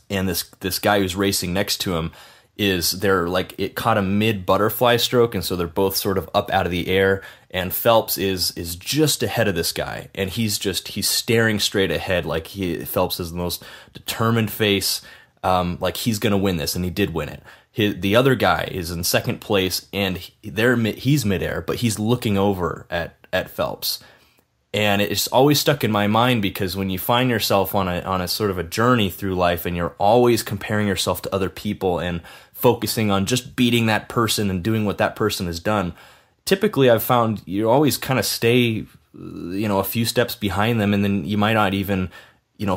this guy who's racing next to him it caught a mid butterfly stroke, and so they're both sort of up out of the air, and Phelps is just ahead of this guy, and he's staring straight ahead, Phelps has the most determined face, like he's gonna win this, and he did win it. The other guy is in second place, and he's midair, but he's looking over at Phelps. And it's always stuck in my mind, because when you find yourself on a sort of a journey through life, and you're always comparing yourself to other people and focusing on just beating that person and doing what that person has done, typically I've found you always kind of stay, a few steps behind them, and then you might not even,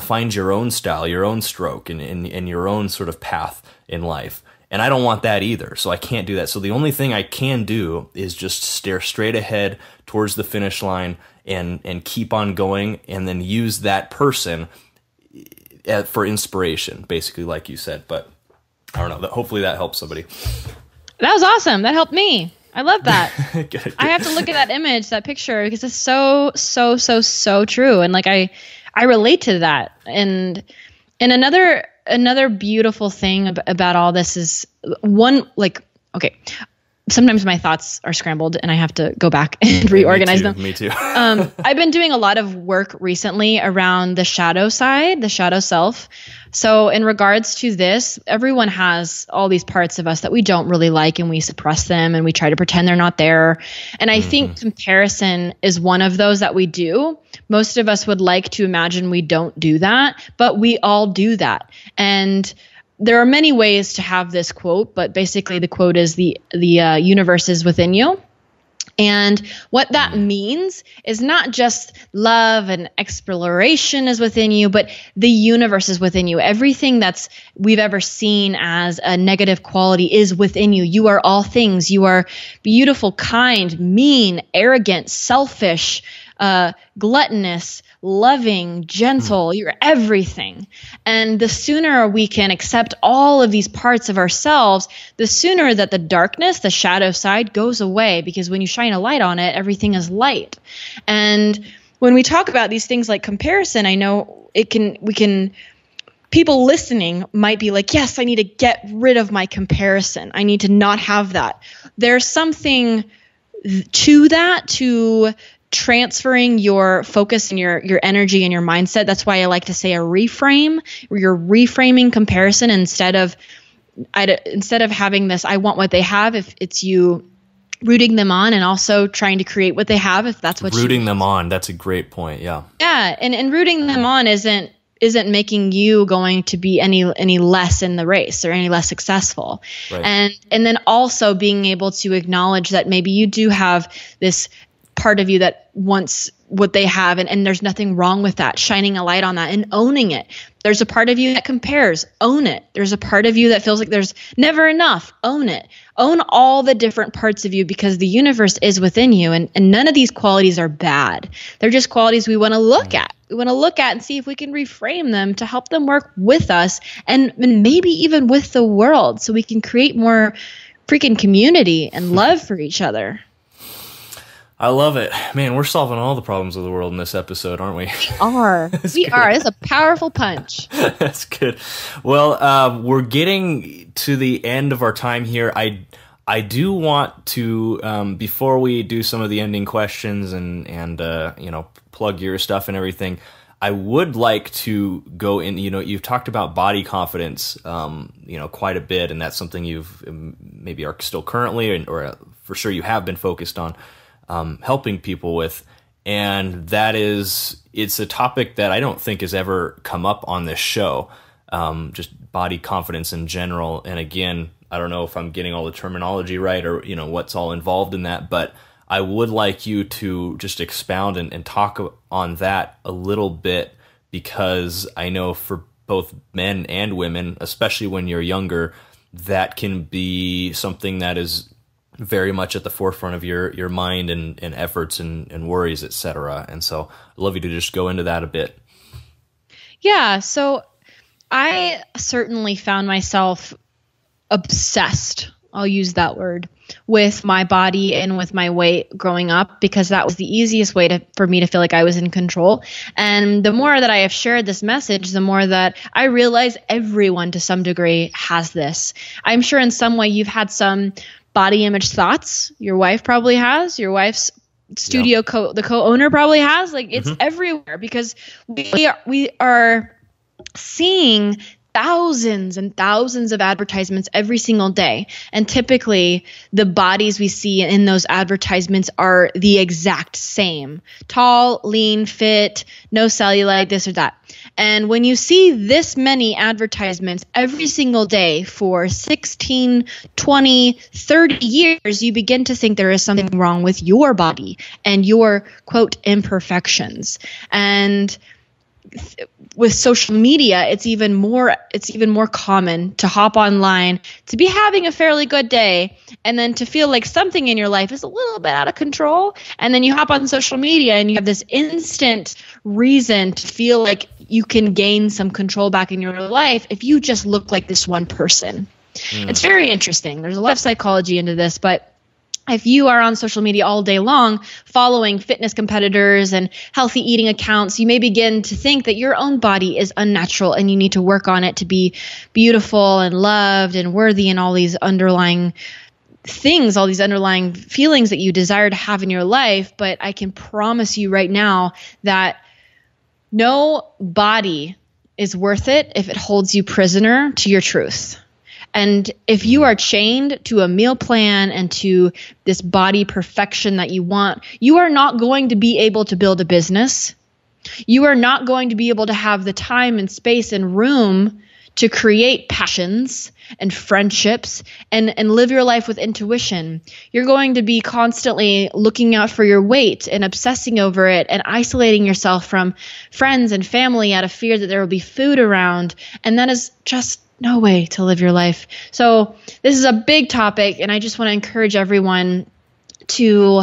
find your own style, your own stroke, and your own sort of path in life. And I don't want that either, so I can't do that. So the only thing I can do is just stare straight ahead towards the finish line and keep on going, and then use that person for inspiration, basically, like you said. But I don't know. Hopefully that helps somebody. That was awesome. That helped me. I love that. Good. I have to look at that image, that picture, because it's so true. And I relate to that. And another beautiful thing about all this is sometimes my thoughts are scrambled and I have to go back and reorganize them. Me too. I've been doing a lot of work recently around the shadow side, the shadow self. So in regards to this, everyone has all these parts of us that we don't really like, and we suppress them and we try to pretend they're not there. And I think comparison is one of those that we do. Most of us would like to imagine we don't do that, but we all do that. And there are many ways to have this quote, but basically the quote is the universe is within you. And what that means is not just love and exploration is within you, but the universe is within you. Everything that's we've ever seen as a negative quality is within you. You are all things. You are beautiful, kind, mean, arrogant, selfish, gluttonous, loving, gentle. You're everything. And the sooner we can accept all of these parts of ourselves, the sooner that the darkness, the shadow side, goes away, because when you shine a light on it, everything is light. And when we talk about these things like comparison, I know people listening might be like, yes, I need to get rid of my comparison. I need to not have that. There's something to that, to transferring your focus and your energy and your mindset. That's why I like to say a reframe, where you're reframing comparison instead of having this, I want what they have, if it's you rooting them on, and also trying to create what they have, if that's what rooting them on. That's a great point. Yeah. Yeah. And rooting them on isn't isn't making you going to be any less in the race or any less successful. Right. And then also being able to acknowledge that maybe you do have this part of you that wants what they have, and there's nothing wrong with that, shining a light on that and owning it. There's a part of you that compares, own it. There's a part of you that feels like there's never enough, own it. Own all the different parts of you, because the universe is within you, and none of these qualities are bad. They're just qualities we want to look at. We want to look at and see if we can reframe them to help them work with us and maybe even with the world, so we can create more freaking community and love for each other. I love it. Man, we're solving all the problems of the world in this episode, aren't we? We are. It's a powerful punch. That's good. Well, we're getting to the end of our time here. I do want to, before we do some of the ending questions and plug your stuff and everything, I would like to go in, you've talked about body confidence, quite a bit, and that's something you've maybe are still currently, or for sure you have been focused on. Helping people with, and it's a topic that I don't think has ever come up on this show, just body confidence in general. And again, I don't know if I'm getting all the terminology right or what's all involved in that, but I would like you to just expound and talk on that a little bit, because I know for both men and women, especially when you're younger, that can be something that is very much at the forefront of your mind and efforts and worries, etc. And so I'd love you to just go into that a bit. Yeah. So I certainly found myself obsessed, I'll use that word, with my body and with my weight growing up, because that was the easiest way for me to feel like I was in control. And the more that I have shared this message, the more that I realize everyone to some degree has this. I'm sure in some way you've had some body image thoughts. Your wife probably has. Your wife's studio the co-owner probably has. Like, it's everywhere, because we are seeing thousands and thousands of advertisements every single day. And typically the bodies we see in those advertisements are the exact same. Tall, lean, fit, no cellulite, this or that. And when you see this many advertisements every single day for 16, 20, 30 years, you begin to think there is something wrong with your body and your, quote, imperfections. And with social media, it's even more common to hop online, to be having a fairly good day, and then to feel like something in your life is a little bit out of control. And then you hop on social media and you have this instant reason to feel like you can gain some control back in your life if you just look like this one person. It's very interesting. There's a lot of psychology into this, but if you are on social media all day long following fitness competitors and healthy eating accounts, you may begin to think that your own body is unnatural and you need to work on it to be beautiful and loved and worthy, and all these underlying things, all these underlying feelings that you desire to have in your life. But I can promise you right now that no body is worth it if it holds you prisoner to your truth. And if you are chained to a meal plan and to this body perfection that you want, you are not going to be able to build a business. You are not going to be able to have the time and space and room to create passions and friendships and live your life with intuition. You're going to be constantly looking out for your weight and obsessing over it and isolating yourself from friends and family out of fear that there will be food around. And that is just no way to live your life. So this is a big topic, and I just want to encourage everyone to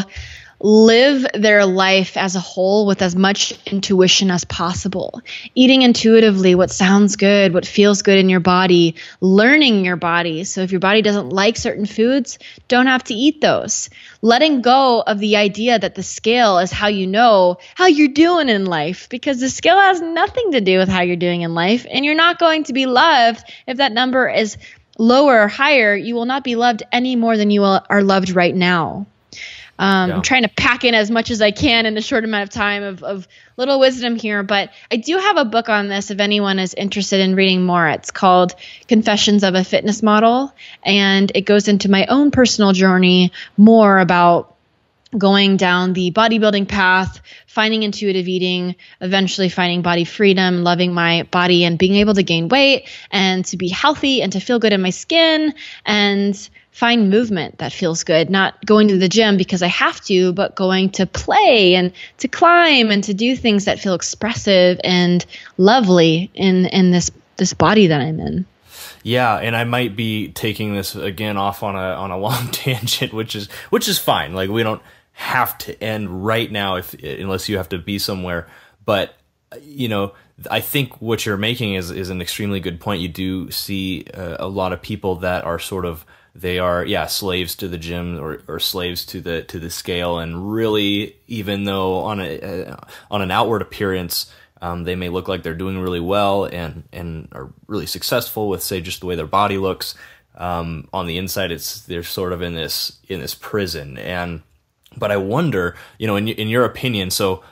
live their life as a whole with as much intuition as possible. Eating intuitively what sounds good, what feels good in your body, learning your body. So if your body doesn't like certain foods, don't have to eat those. Letting go of the idea that the scale is how you know how you're doing in life, because the scale has nothing to do with how you're doing in life, and you're not going to be loved if that number is lower or higher. You will not be loved any more than you are loved right now. I'm trying to pack in as much as I can in a short amount of time of little wisdom here, but I do have a book on this if anyone is interested in reading more. It's called Confessions of a Fitness Model, and it goes into my own personal journey more about going down the bodybuilding path, finding intuitive eating, eventually finding body freedom, loving my body and being able to gain weight and to be healthy and to feel good in my skin and find movement that feels good, not going to the gym because I have to, but going to play and to climb and to do things that feel expressive and lovely in this body that I'm in. Yeah, and I might be taking this again off on a long tangent, which is fine. Like, we don't have to end right now unless you have to be somewhere. But I think what you're making is an extremely good point. You do see a lot of people that are sort of, they are slaves to the gym or slaves to the scale, and really, even though on an outward appearance, they may look like they're doing really well and are really successful with, say, just the way their body looks. On the inside, they're sort of in this prison. But I wonder, in your opinion, so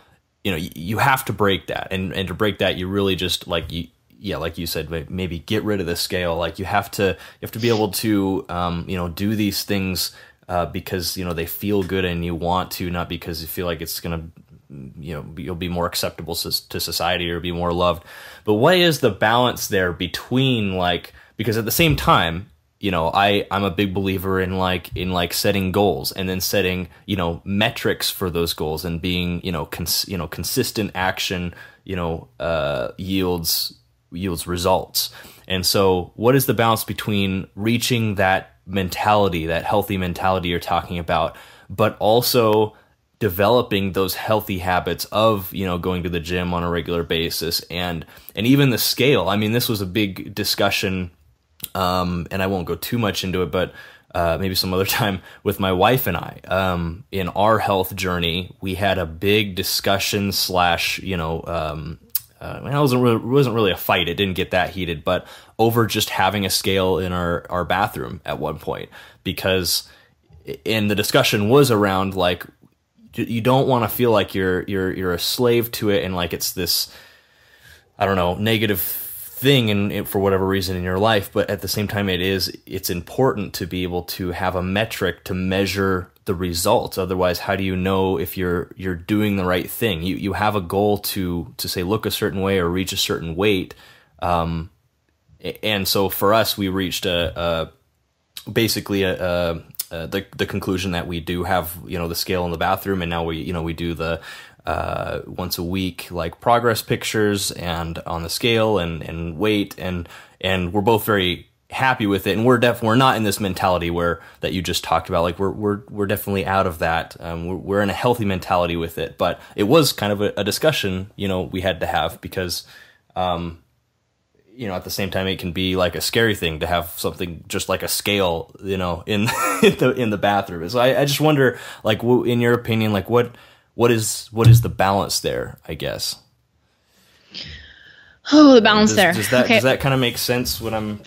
you have to break that, and to break that, you really just like you said, maybe get rid of the scale. Like, you have to be able to do these things because they feel good and you want to, not because you feel like it's gonna you'll be more acceptable to society or be more loved. But what is the balance there between, like, because at the same time, I'm a big believer in setting goals and then setting, metrics for those goals, and being, consistent action, yields results. And so what is the balance between reaching that mentality, that healthy mentality you're talking about, but also developing those healthy habits of, going to the gym on a regular basis, and even the scale? I mean, this was a big discussion, and I won't go too much into it, but maybe some other time, with my wife and I, in our health journey, we had a big discussion / it wasn't really a fight. It didn't get that heated, but over just having a scale in our bathroom at one point, because, and the discussion was around, like, you don't want to feel like you're a slave to it, and like it's this, I don't know, negative thing and for whatever reason in your life. But at the same time, it's important to be able to have a metric to measure the results. Otherwise, how do you know if you're doing the right thing? You have a goal to say look a certain way or reach a certain weight, and so for us, we reached basically the conclusion that we do have the scale in the bathroom, and now we do the once a week, like, progress pictures and on the scale and weight, and we're both very happy with it. And we're not in this mentality that you just talked about. Like, we're definitely out of that. We're in a healthy mentality with it. But it was kind of a discussion we had to have, because at the same time, it can be like a scary thing to have something just like a scale in the bathroom. So I just wonder, like, in your opinion, like, what is the balance there, I guess? Oh, the balance there. Does that kind of make sense when I'm...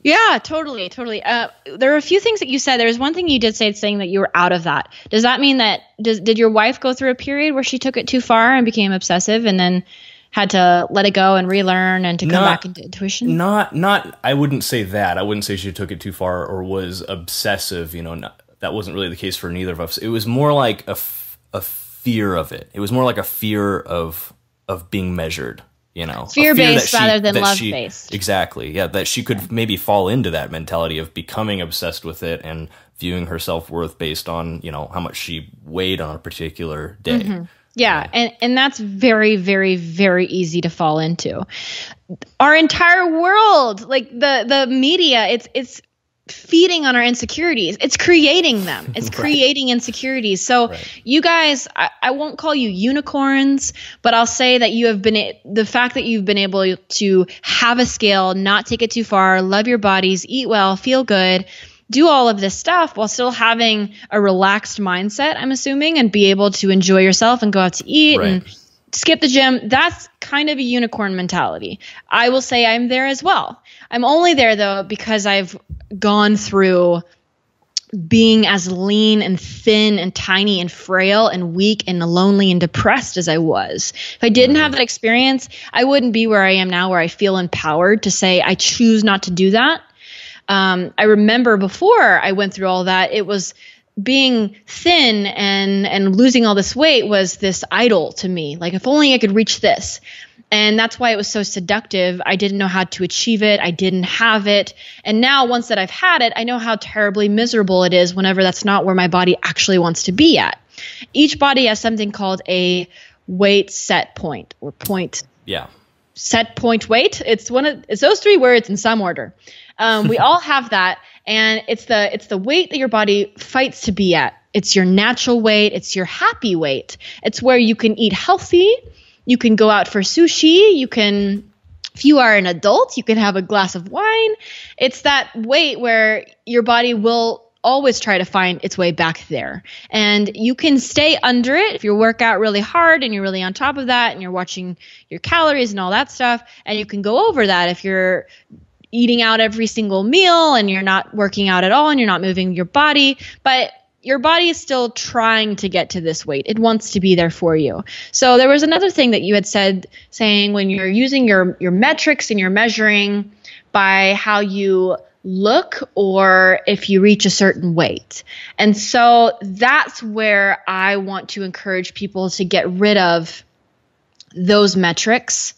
Yeah, totally. There are a few things that you said. There was one thing you did say, saying that you were out of that. Does that mean that, did your wife go through a period where she took it too far and became obsessive, and then had to let it go and relearn and to come back into intuition? Not, I wouldn't say that. I wouldn't say she took it too far or was obsessive. That wasn't really the case for neither of us. It was more like a fear of it. It was more like a fear of being measured. Fear-based rather than love-based. Exactly. Yeah, that she could maybe fall into that mentality of becoming obsessed with it and viewing her self-worth based on, how much she weighed on a particular day. Mm-hmm. Yeah, and that's very, very, very easy to fall into. Our entire world, like the media, it's feeding on our insecurities. It's creating them. It's creating insecurities. So you guys, I won't call you unicorns, but I'll say that the fact that you've been able to have a scale, not take it too far, love your bodies, eat well, feel good, do all of this stuff while still having a relaxed mindset, I'm assuming, and be able to enjoy yourself and go out to eat and skip the gym. That's kind of a unicorn mentality. I will say I'm there as well. I'm only there, though, because I've gone through being as lean and thin and tiny and frail and weak and lonely and depressed as I was. If I didn't have that experience, I wouldn't be where I am now, where I feel empowered to say I choose not to do that. I remember before I went through all that, it was being thin and losing all this weight was this idol to me. Like, if only I could reach this. And that's why it was so seductive. I didn't know how to achieve it. I didn't have it. And now, once that I've had it, I know how terribly miserable it is whenever that's not where my body actually wants to be at. Each body has something called a weight set point, or point. Yeah. Set point weight. It's those three words in some order. We all have that. And it's the weight that your body fights to be at. It's your natural weight. It's your happy weight. It's where you can eat healthy. You can go out for sushi. You can, if you are an adult, you can have a glass of wine. It's that weight where your body will always try to find its way back there. And you can stay under it if you work out really hard and you're really on top of that and you're watching your calories and all that stuff. And you can go over that if you're eating out every single meal and you're not working out at all and you're not moving your body. But your body is still trying to get to this weight. It wants to be there for you. So there was another thing that you had said, saying when you're using your metrics and you're measuring by how you look or if you reach a certain weight. And so that's where I want to encourage people to get rid of those metrics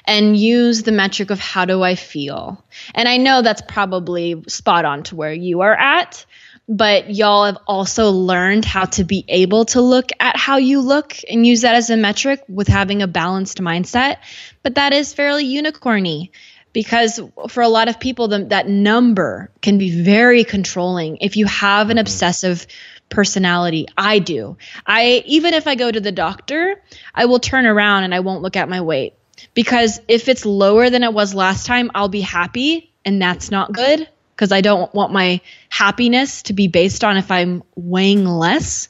and use the metric of how do I feel. And I know that's probably spot on to where you are at. But y'all have also learned how to be able to look at how you look and use that as a metric with having a balanced mindset. But that is fairly unicorny because for a lot of people, that number can be very controlling. If you have an obsessive personality, I do. Even if I go to the doctor, I will turn around and I won't look at my weight. Because if it's lower than it was last time, I'll be happy, and that's not good. Because I don't want my happiness to be based on if I'm weighing less.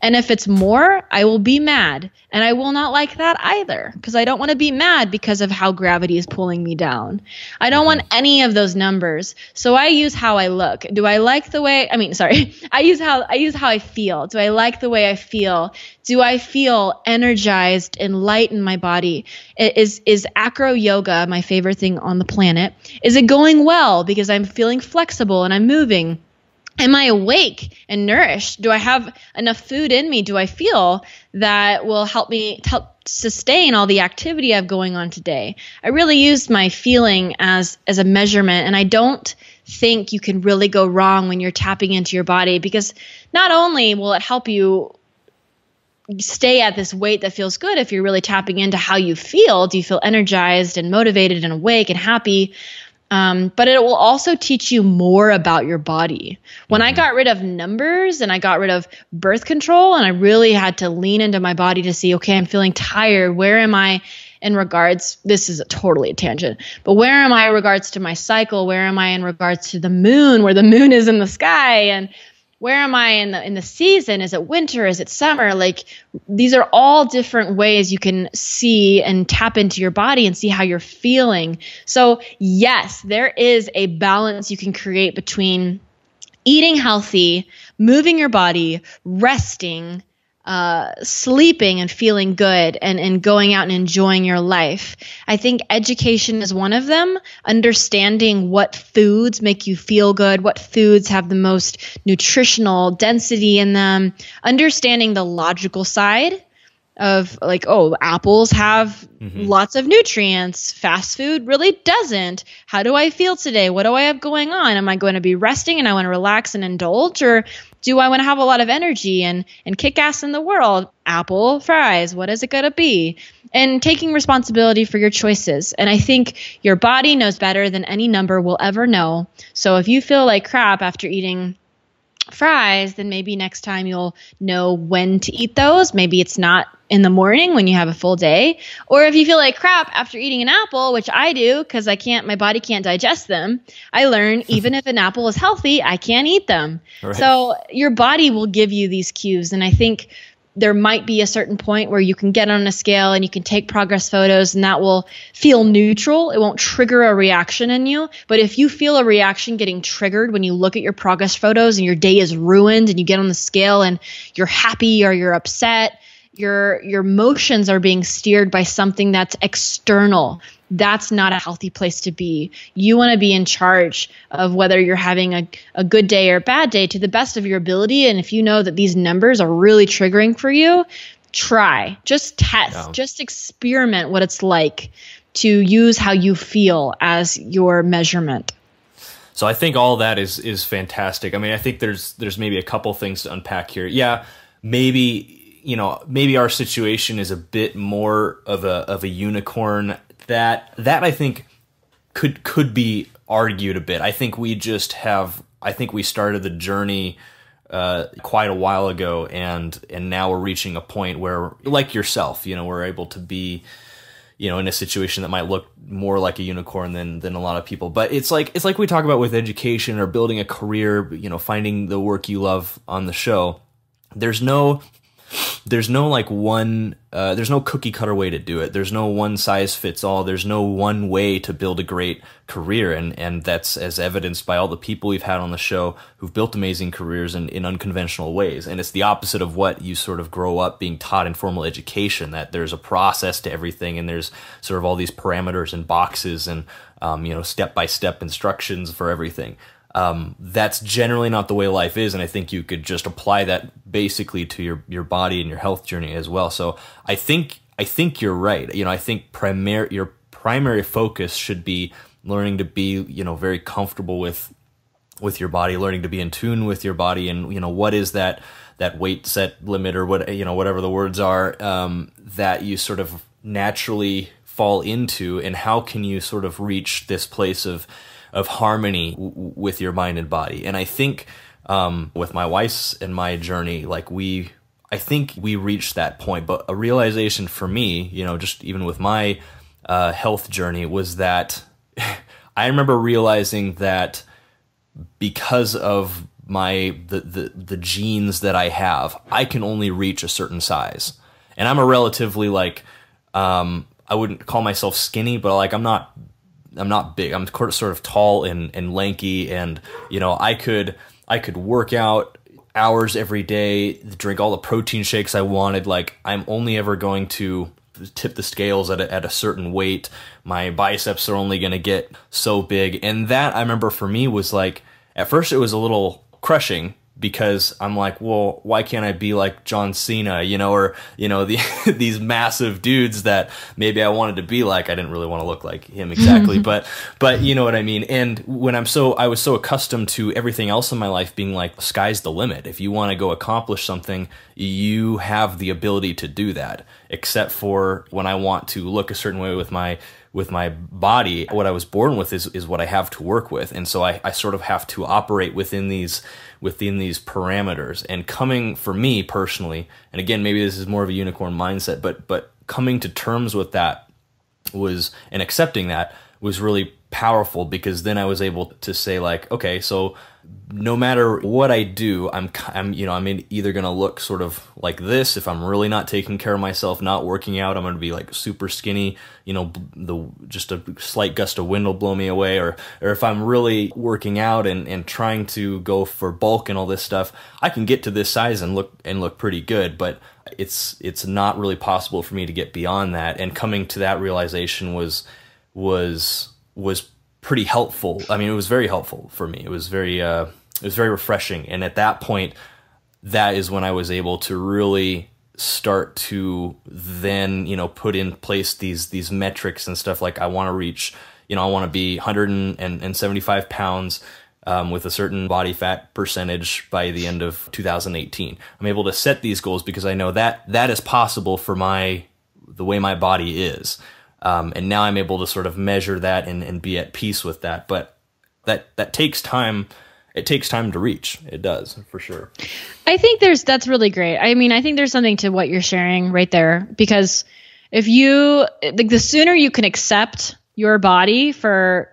And if it's more, I will be mad. And I will not like that either, because I don't want to be mad because of how gravity is pulling me down. I don't want any of those numbers. So I use how I look. Do I like the way, I use how I feel. Do I like the way I feel? Do I feel energized and light in my body? Is acro yoga my favorite thing on the planet? Is it going well because I'm feeling flexible and I'm moving? Am I awake and nourished? Do I have enough food in me? Do I feel that will help sustain all the activity I have going on today? I really used my feeling as a measurement, and I don't think you can really go wrong when you're tapping into your body, because not only will it help you stay at this weight that feels good if you're really tapping into how you feel. Do you feel energized and motivated and awake and happy? But it will also teach you more about your body. When I got rid of numbers and I got rid of birth control and I really had to lean into my body to see, okay, I'm feeling tired. Where am I in regards, this is totally a tangent, but where am I in regards to my cycle? Where am I in regards to the moon, where the moon is in the sky? And where am I in the season? Is it winter? Is it summer? Like, these are all different ways you can see and tap into your body and see how you're feeling. So yes, there is a balance you can create between eating healthy, moving your body, resting, sleeping and feeling good, and going out and enjoying your life. I think education is one of them. Understanding what foods make you feel good, what foods have the most nutritional density in them. Understanding the logical side of, like, oh, apples have lots of nutrients. Fast food really doesn't. How do I feel today? What do I have going on? Am I going to be resting and I want to relax and indulge, or do I want to have a lot of energy and kick ass in the world? Apple, fries, what is it going to be? And taking responsibility for your choices. And I think your body knows better than any number will ever know. So if you feel like crap after eating fries, then maybe next time you'll know when to eat those. Maybe it's not in the morning when you have a full day. Or if you feel like crap after eating an apple, which I do because my body can't digest them, I learn even if an apple is healthy, I can't eat them. Right. So your body will give you these cues. And I think there might be a certain point where you can get on a scale and you can take progress photos, and that will feel neutral. It won't trigger a reaction in you. But if you feel a reaction getting triggered when you look at your progress photos and your day is ruined and you get on the scale and you're happy or you're upset, your motions are being steered by something that's external. That's not a healthy place to be. You want to be in charge of whether you're having a good day or a bad day to the best of your ability. And if you know that these numbers are really triggering for you, try, just test, just experiment what it's like to use how you feel as your measurement. So I think all that is fantastic. I mean, I think there's maybe a couple things to unpack here. Yeah, maybe our situation is a bit more of a unicorn. That I think could be argued a bit. I think we started the journey quite a while ago, and now we're reaching a point where, like yourself, we're able to be, in a situation that might look more like a unicorn than a lot of people. But it's like we talk about with education or building a career, finding the work you love on the show. There's no like one, there's no cookie cutter way to do it. There's no one size fits all. There's no one way to build a great career. And that's as evidenced by all the people we've had on the show who've built amazing careers in unconventional ways. And it's the opposite of what you sort of grow up being taught in formal education, that there's a process to everything. And there's sort of all these parameters and boxes and, step-by-step instructions for everything. That's generally not the way life is, and I think you could just apply that basically to your body and your health journey as well. So I think you're right. I think your primary focus should be learning to be very comfortable with your body, learning to be in tune with your body, and what is that weight set limit or whatever the words are that you sort of naturally fall into, and how can you sort of reach this place of harmony with your mind and body. And I think with my wife's and my journey, I think we reached that point. But a realization for me, just even with my health journey, was that I remember realizing that because of the genes that I have, I can only reach a certain size. And I'm a relatively I wouldn't call myself skinny, but I'm not big. I'm sort of tall and lanky, and I could work out hours every day, drink all the protein shakes I wanted. I'm only ever going to tip the scales at a certain weight. My biceps are only going to get so big, and that, I remember, for me was at first it was a little crushing, because I'm like, well, why can't I be like John Cena, or these massive dudes that maybe I wanted to be like. I didn't really want to look like him exactly, but you know what I mean. And when I was so accustomed to everything else in my life being like, sky's the limit. If you want to go accomplish something, you have the ability to do that. Except for when I want to look a certain way with my body, what I was born with is what I have to work with. And so I sort of have to operate within these parameters. And coming, for me personally, and again, maybe this is more of a unicorn mindset, but coming to terms with that and accepting that was really powerful, because then I was able to say okay, so no matter what I do, I'm either going to look sort of like this. If I'm really not taking care of myself, not working out, I'm going to be super skinny, just a slight gust of wind will blow me away. Or if I'm really working out and trying to go for bulk and all this stuff, I can get to this size and look pretty good, but it's not really possible for me to get beyond that. And coming to that realization was pretty helpful. I mean, it was very helpful for me. It was very refreshing. And at that point, that is when I was able to really start to then, put in place these metrics and stuff. I want to reach, I want to be 175 pounds with a certain body fat percentage by the end of 2018. I'm able to set these goals because I know that is possible for the way my body is. And now I'm able to sort of measure that and be at peace with that. But that takes time. It takes time to reach. It does, for sure. I think that's really great. I mean, I think there's something to what you're sharing right there, because if the sooner you can accept your body for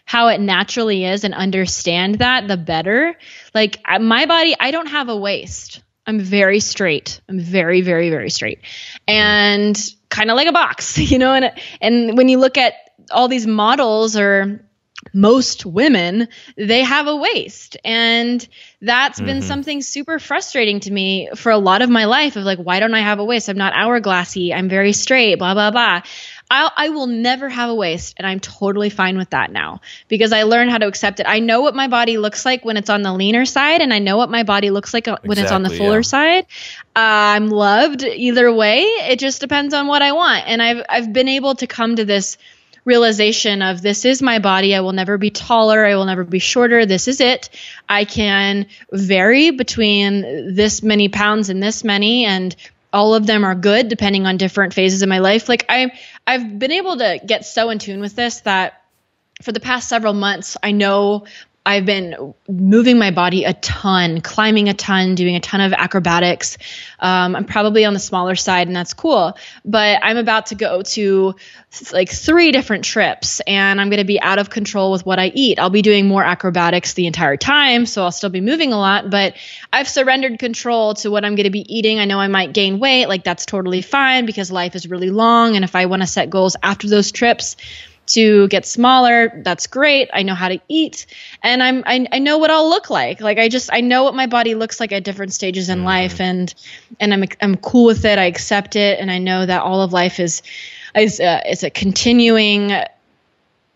how it naturally is and understand that, the better. My body, I don't have a waist. I'm very straight. I'm very, very, very straight. And kind of like a box, and when you look at all these models or most women, they have a waist. And that's been something super frustrating to me for a lot of my life of like, why don't I have a waist? I'm not hourglassy. I'm very straight, blah, blah, blah. I will never have a waist, and I'm totally fine with that now because I learned how to accept it. I know what my body looks like when it's on the leaner side, and I know what my body looks like when it's on the fuller side. I'm loved either way. It just depends on what I want. And I've been able to come to this realization of this is my body. I will never be taller. I will never be shorter. This is it. I can vary between this many pounds and this many, and all of them are good depending on different phases of my life. Like I've been able to get so in tune with this that for the past several months, I know I've been moving my body a ton, climbing a ton, doing a ton of acrobatics. I'm probably on the smaller side, and that's cool. But I'm about to go to like 3 different trips, and I'm going to be out of control with what I eat. I'll be doing more acrobatics the entire time, so I'll still be moving a lot. But I've surrendered control to what I'm going to be eating. I know I might gain weight. Like that's totally fine because life is really long. And if I want to set goals after those trips to get smaller, that's great. I know how to eat, and I know what I'll look like. Like I know what my body looks like at different stages in life, and I'm cool with it. I accept it, and I know that all of life is a continuing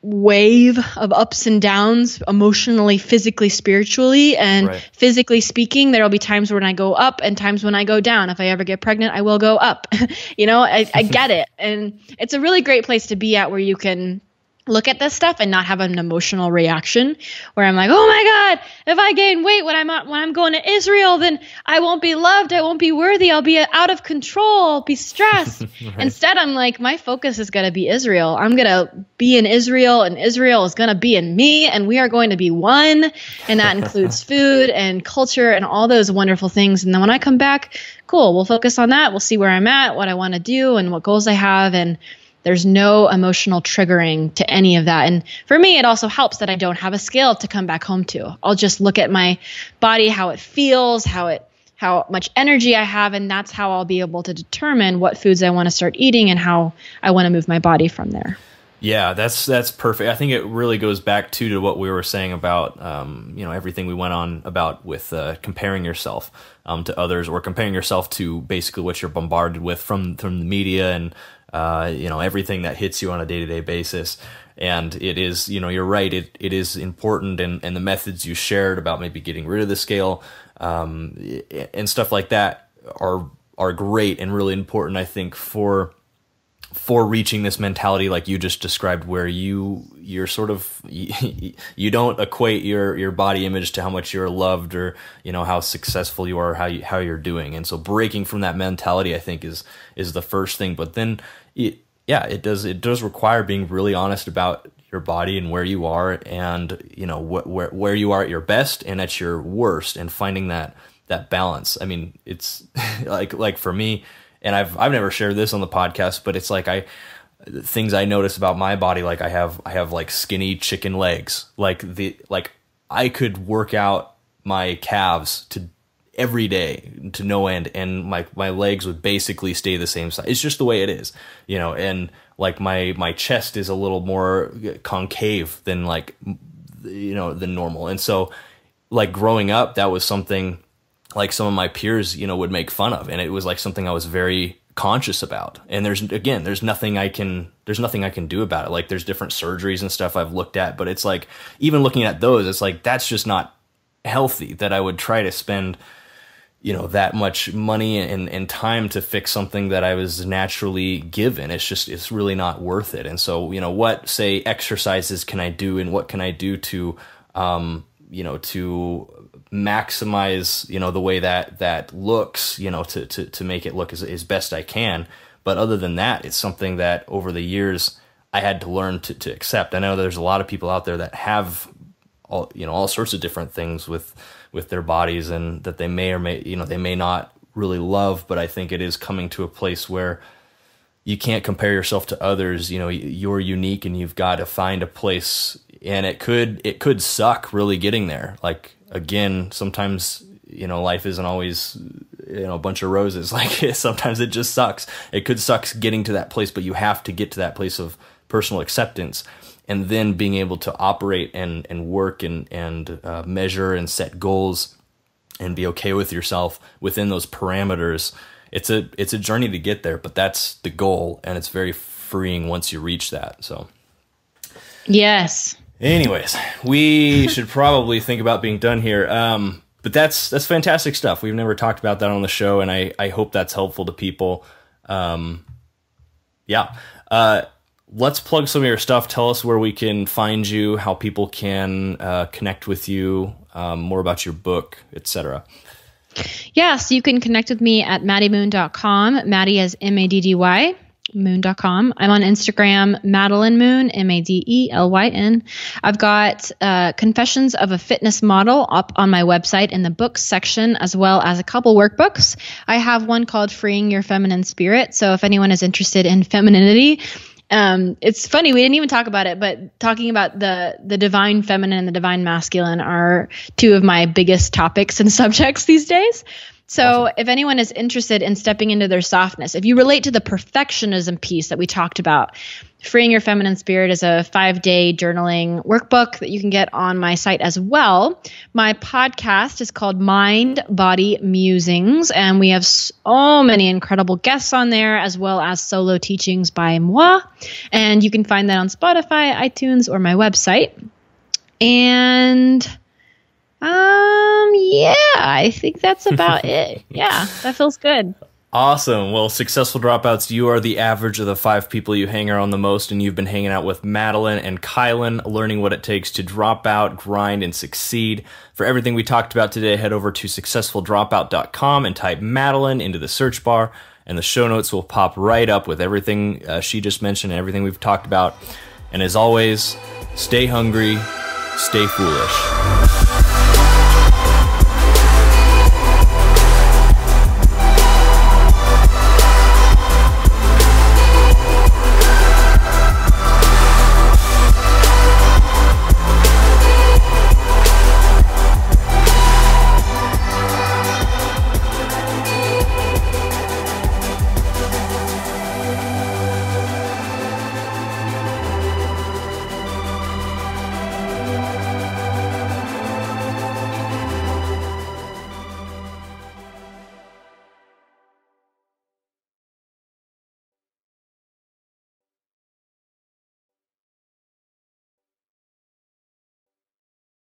wave of ups and downs, emotionally, physically, spiritually, and physically speaking. There'll be times when I go up and times when I go down. If I ever get pregnant, I will go up. I get it. And it's a really great place to be at where you can look at this stuff and not have an emotional reaction where I'm like, oh my God, if I gain weight when I'm going to Israel, then I won't be loved. I won't be worthy. I'll be out of control. I'll be stressed. Instead, I'm like, my focus is going to be Israel. I'm going to be in Israel, and Israel is going to be in me, and we are going to be one. And that includes food and culture and all those wonderful things. And then when I come back, cool, we'll focus on that. We'll see where I'm at, what I want to do, and what goals I have. And there's no emotional triggering to any of that. And for me, it also helps that I don't have a scale to come back home to. I'll just look at my body, how it feels, how much energy I have, and that's how I'll be able to determine what foods I want to start eating and how I want to move my body from there. Yeah, that's perfect. I think it really goes back to what we were saying about everything we went on about with comparing yourself to others, or comparing yourself to basically what you're bombarded with from the media and everything that hits you on a day-to-day basis. And it is, you're right. It is important, and the methods you shared about maybe getting rid of the scale and stuff like that are great and really important, I think, for reaching this mentality like you just described, where you're sort of you don't equate your body image to how much you're loved, or how successful you are, how you're doing. And so breaking from that mentality, I think, is the first thing. But then it does require being really honest about your body and where you are, and where you are at your best and at your worst, and finding that balance. I mean, it's like for me, and I've never shared this on the podcast, but it's like things I notice about my body, like I have like skinny chicken legs. Like I could work out my calves to every day to no end, and my legs would basically stay the same size. It's just the way it is, and like my chest is a little more concave than than normal. And so like growing up, that was something like some of my peers, would make fun of. And it was like something I was very conscious about. And there's nothing I can do about it. Like there's different surgeries and stuff I've looked at, but it's like, even looking at those, it's like, that's just not healthy, that I would try to spend, that much money and time to fix something that I was naturally given. It's really not worth it. And so, what, say, exercises can I do, and what can I do to, to maximize, the way that looks, to make it look as best I can. But other than that, it's something that over the years I had to learn to accept. I know there's a lot of people out there that have all sorts of different things with their bodies, and that they may or may not really love. But I think it is coming to a place where you can't compare yourself to others. You're unique, and you've got to find a place. And it could suck really getting there. Like, again, sometimes, life isn't always, a bunch of roses. Like, sometimes it just sucks. It could suck getting to that place, but you have to get to that place of personal acceptance. and then being able to operate and work and measure and set goals and be okay with yourself within those parameters. It's a journey to get there, but that's the goal, and it's very freeing once you reach that. So yes. Anyways, we should probably think about being done here. But that's fantastic stuff. We've never talked about that on the show, and I hope that's helpful to people. Let's plug some of your stuff. Tell us where we can find you, how people can connect with you, more about your book, etc. Yes, you can connect with me at maddiemoon.com. Maddie is MADDY. Moon.com. I'm on Instagram, Madeline Moon, MADELYN. I've got Confessions of a Fitness Model up on my website in the books section, as well as a couple workbooks. I have one called Freeing Your Feminine Spirit. So if anyone is interested in femininity, it's funny, we didn't even talk about it, but talking about the divine feminine and the divine masculine are two of my biggest topics and subjects these days. So awesome. If anyone is interested in stepping into their softness, if you relate to the perfectionism piece that we talked about, Freeing Your Feminine Spirit is a 5-day journaling workbook that you can get on my site as well. My podcast is called Mind Body Musings, and we have so many incredible guests on there, as well as solo teachings by moi. And you can find that on Spotify, iTunes, or my website. And I think that's about it. Yeah, that feels good. Awesome. Well, Successful Dropouts, you are the average of the 5 people you hang around the most, and you've been hanging out with Madeline and Kylan, learning what it takes to drop out, grind, and succeed. For everything we talked about today, head over to successfuldropout.com and type Madeline into the search bar, and the show notes will pop right up with everything she just mentioned and everything we've talked about. And as always, stay hungry, stay foolish.